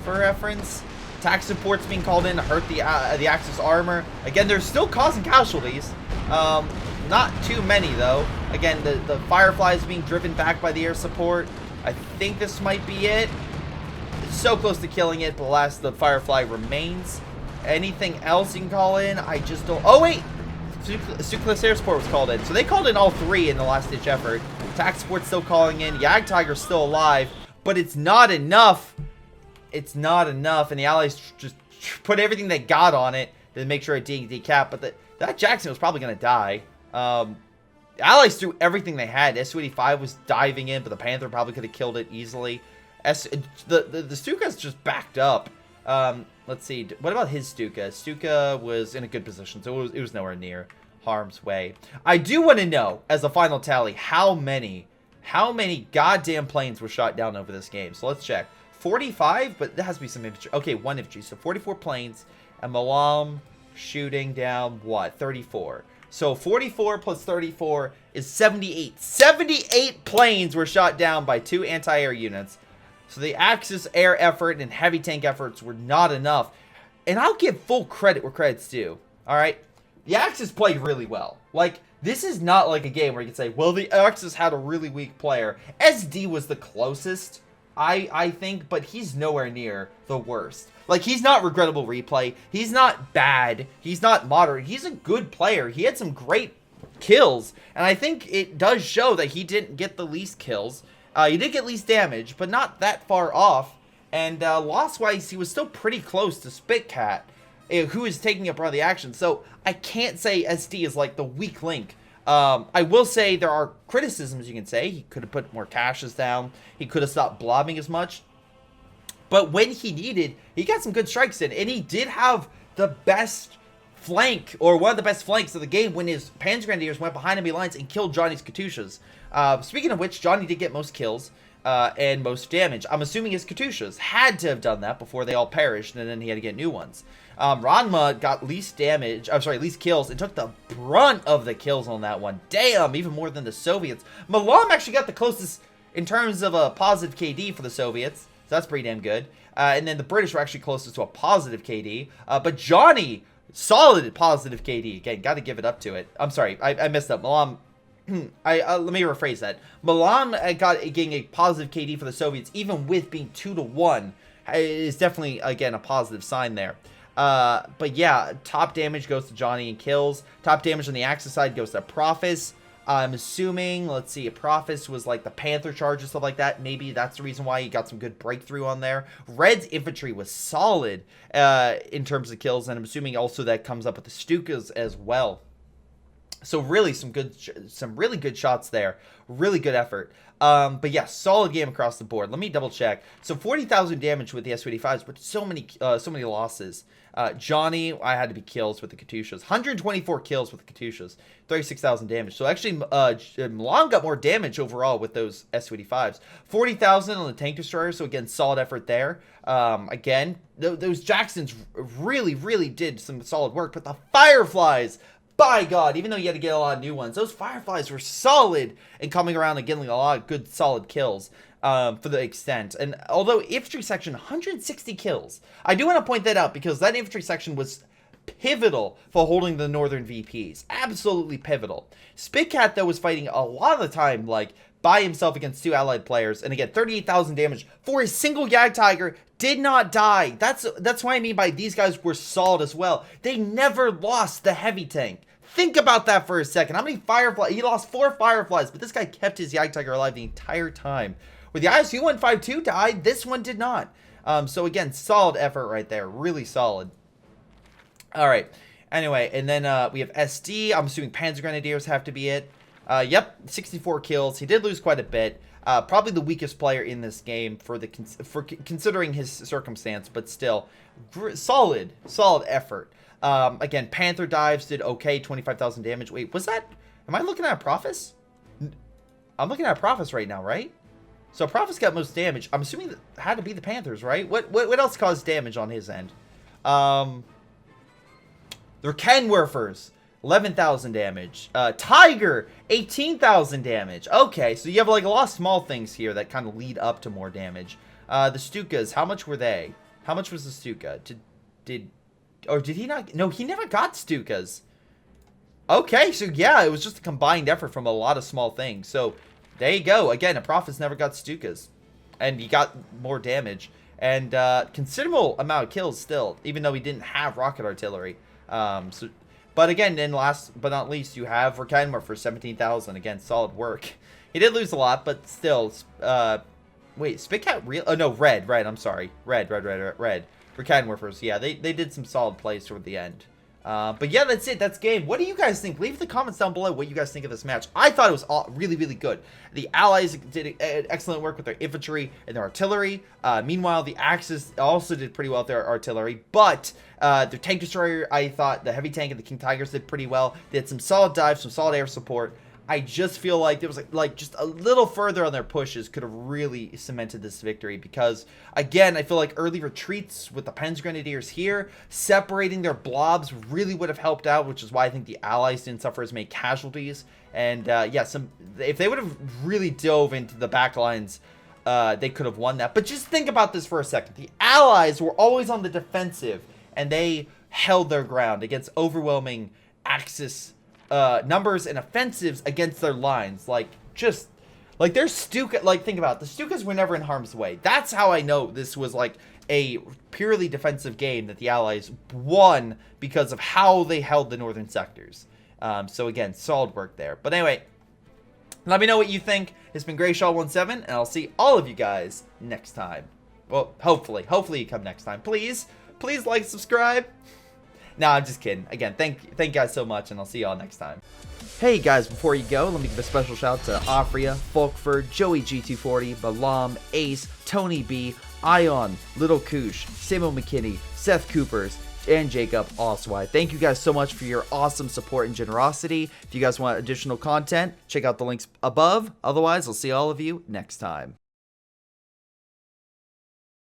for reference. Attack support's being called in to hurt the Axis armor. Again, they're still causing casualties. Not too many, though. Again, the Firefly is being driven back by the air support. I think this might be it. It's so close to killing it, but alas, the Firefly remains. Anything else you can call in? I just don't... Oh, wait! Suckless Air Support was called in. So they called in all three in the last-ditch effort. Attack Support's still calling in. Yag Tiger's still alive, but it's not enough. It's not enough, and the Allies just put everything they got on it to make sure it decap. But that Jackson was probably going to die. The Allies threw everything they had. Su-85 was diving in, but the Panther probably could have killed it easily. The Stuka's just backed up. Let's see. What about his Stuka? Stuka was in a good position, so it was nowhere near harm's way. I do want to know, as a final tally, how many goddamn planes were shot down over this game. So let's check. 45, but there has to be some infantry. Okay, 1 infantry. So 44 planes, and Malam shooting down, what, 34. So 44 plus 34 is 78. 78 planes were shot down by 2 anti-air units. So the Axis air effort and heavy tank efforts were not enough. And I'll give full credit where credit's due. Alright? The Axis played really well. Like, this is not like a game where you can say, well, the Axis had a really weak player. SD was the closest, I think, but he's nowhere near the worst. Like, he's not regrettable replay. He's not bad. He's not moderate. He's a good player. He had some great kills. And I think it does show that he didn't get the least kills. He did get least damage, but not that far off. And loss-wise, he was still pretty close to Spitcat, who is taking up all the action. So I can't say SD is like the weak link. I will say there are criticisms you can say. He could have put more caches down. He could have stopped blobbing as much. But when he needed, he got some good strikes in. And he did have the best flank, or one of the best flanks of the game, when his Panzer Grenadiers went behind enemy lines and killed Johnny's Katyushas. Speaking of which, Johnny did get most kills and most damage. I'm assuming his Katyushas had to have done that before they all perished, and then he had to get new ones. Ranma got least damage, I'm sorry, least kills, and took the brunt of the kills on that one. Damn, even more than the Soviets. Malam actually got the closest in terms of a positive KD for the Soviets, so that's pretty damn good. And then the British were actually closest to a positive KD, but Johnny, solid positive KD. Again, got to give it up to it. I'm sorry, I messed up. Malam, let me rephrase that. Malam getting a positive KD for the Soviets, even with being 2-1, is definitely, again, a positive sign there. But yeah, top damage goes to Johnny and kills. Top damage on the Axis side goes to Prophis. I'm assuming, let's see, Prophis was like the Panther charge and stuff like that. Maybe that's the reason why he got some good breakthrough on there. Red's infantry was solid in terms of kills, and I'm assuming also that comes up with the Stukas as well. So really some really good shots there. Really good effort. But yeah, solid game across the board. Let me double check. So 40,000 damage with the Su-85s, but so many losses. Johnny, I had to be kills with the Katyushas. 124 kills with the Katyushas. 36,000 damage. So actually, Milan got more damage overall with those Su-85s. 40,000 on the tank destroyer. So again, solid effort there. Again, those Jacksons really, really did some solid work. But the Fireflies, by God, even though you had to get a lot of new ones, those Fireflies were solid and coming around and getting a lot of good, solid kills for the extent. And although infantry section, 160 kills. I do want to point that out because that infantry section was pivotal for holding the Northern VPs. Absolutely pivotal. Spitcat, though, was fighting a lot of the time, like, by himself against 2 allied players. And again, 38,000 damage for a single Jagdtiger. Did not die. That's what I mean by these guys were solid as well. They never lost the heavy tank. Think about that for a second. How many Fireflies? He lost 4 Fireflies, but this guy kept his Jagdtiger alive the entire time. Where the ISU 152 died, this one did not. So again, solid effort right there. Really solid. Alright. Anyway, and then we have SD. I'm assuming Panzer Grenadiers have to be it. Yep, 64 kills. He did lose quite a bit. Probably the weakest player in this game for considering his circumstance, but still, solid effort. Again, Panther Dives did okay, 25,000 damage. Wait, was that? Am I looking at Prophets? I'm looking at Prophets right now, right? So Prophets got most damage. I'm assuming that had to be the Panthers, right? What else caused damage on his end? The Kenwerfers. 11,000 damage. Tiger, 18,000 damage. Okay, so you have like a lot of small things here that kind of lead up to more damage. The Stukas, how much were they? How much was the Stuka? Did he not? No, he never got Stukas. Okay, so yeah, it was just a combined effort from a lot of small things. So there you go. Again, a Prophets never got Stukas, and he got more damage and considerable amount of kills still, even though he didn't have rocket artillery. But again, and last but not least, you have Verkenmer for 17,000. Again, solid work. He did lose a lot, but still. Wait, Spitcat real? Oh no, red. I'm sorry, red. Verkenwerfers. Yeah, they did some solid plays toward the end. But yeah, that's it. That's game. What do you guys think? Leave the comments down below what you guys think of this match. I thought it was really, really good. The Allies did excellent work with their infantry and their artillery. Meanwhile, the Axis also did pretty well with their artillery. But their tank destroyer, I thought the heavy tank and the King Tigers did pretty well. They had some solid dives, some solid air support. I just feel like there was like just a little further on their pushes could have really cemented this victory, because again, I feel like early retreats with the Panzer Grenadiers here, separating their blobs really would have helped out, which is why I think the Allies didn't suffer as many casualties. And yeah, if they would have really dove into the back lines, they could have won that. But just think about this for a second. The Allies were always on the defensive, and they held their ground against overwhelming Axis numbers and offensives against their lines. Like, just like their Stuka, like, think about it. The Stukas were never in harm's way. That's how I know this was like a purely defensive game that the Allies won, because of how they held the northern sectors. So again, solid work there. But anyway, let me know what you think. It's been Greyshot17, and I'll see all of you guys next time. Well, hopefully you come next time. Please like, subscribe. No, I'm just kidding. Again, thank you guys so much, and I'll see y'all next time. Hey guys, before you go, let me give a special shout out to Aphyria, Folkvard, Joey G240, Balam, Ace, Tony B, Ion, Little Koosh, Samuel McKinney, Seth Coopers, and Jacob Oswald. Thank you guys so much for your awesome support and generosity. If you guys want additional content, check out the links above. Otherwise, I'll see all of you next time.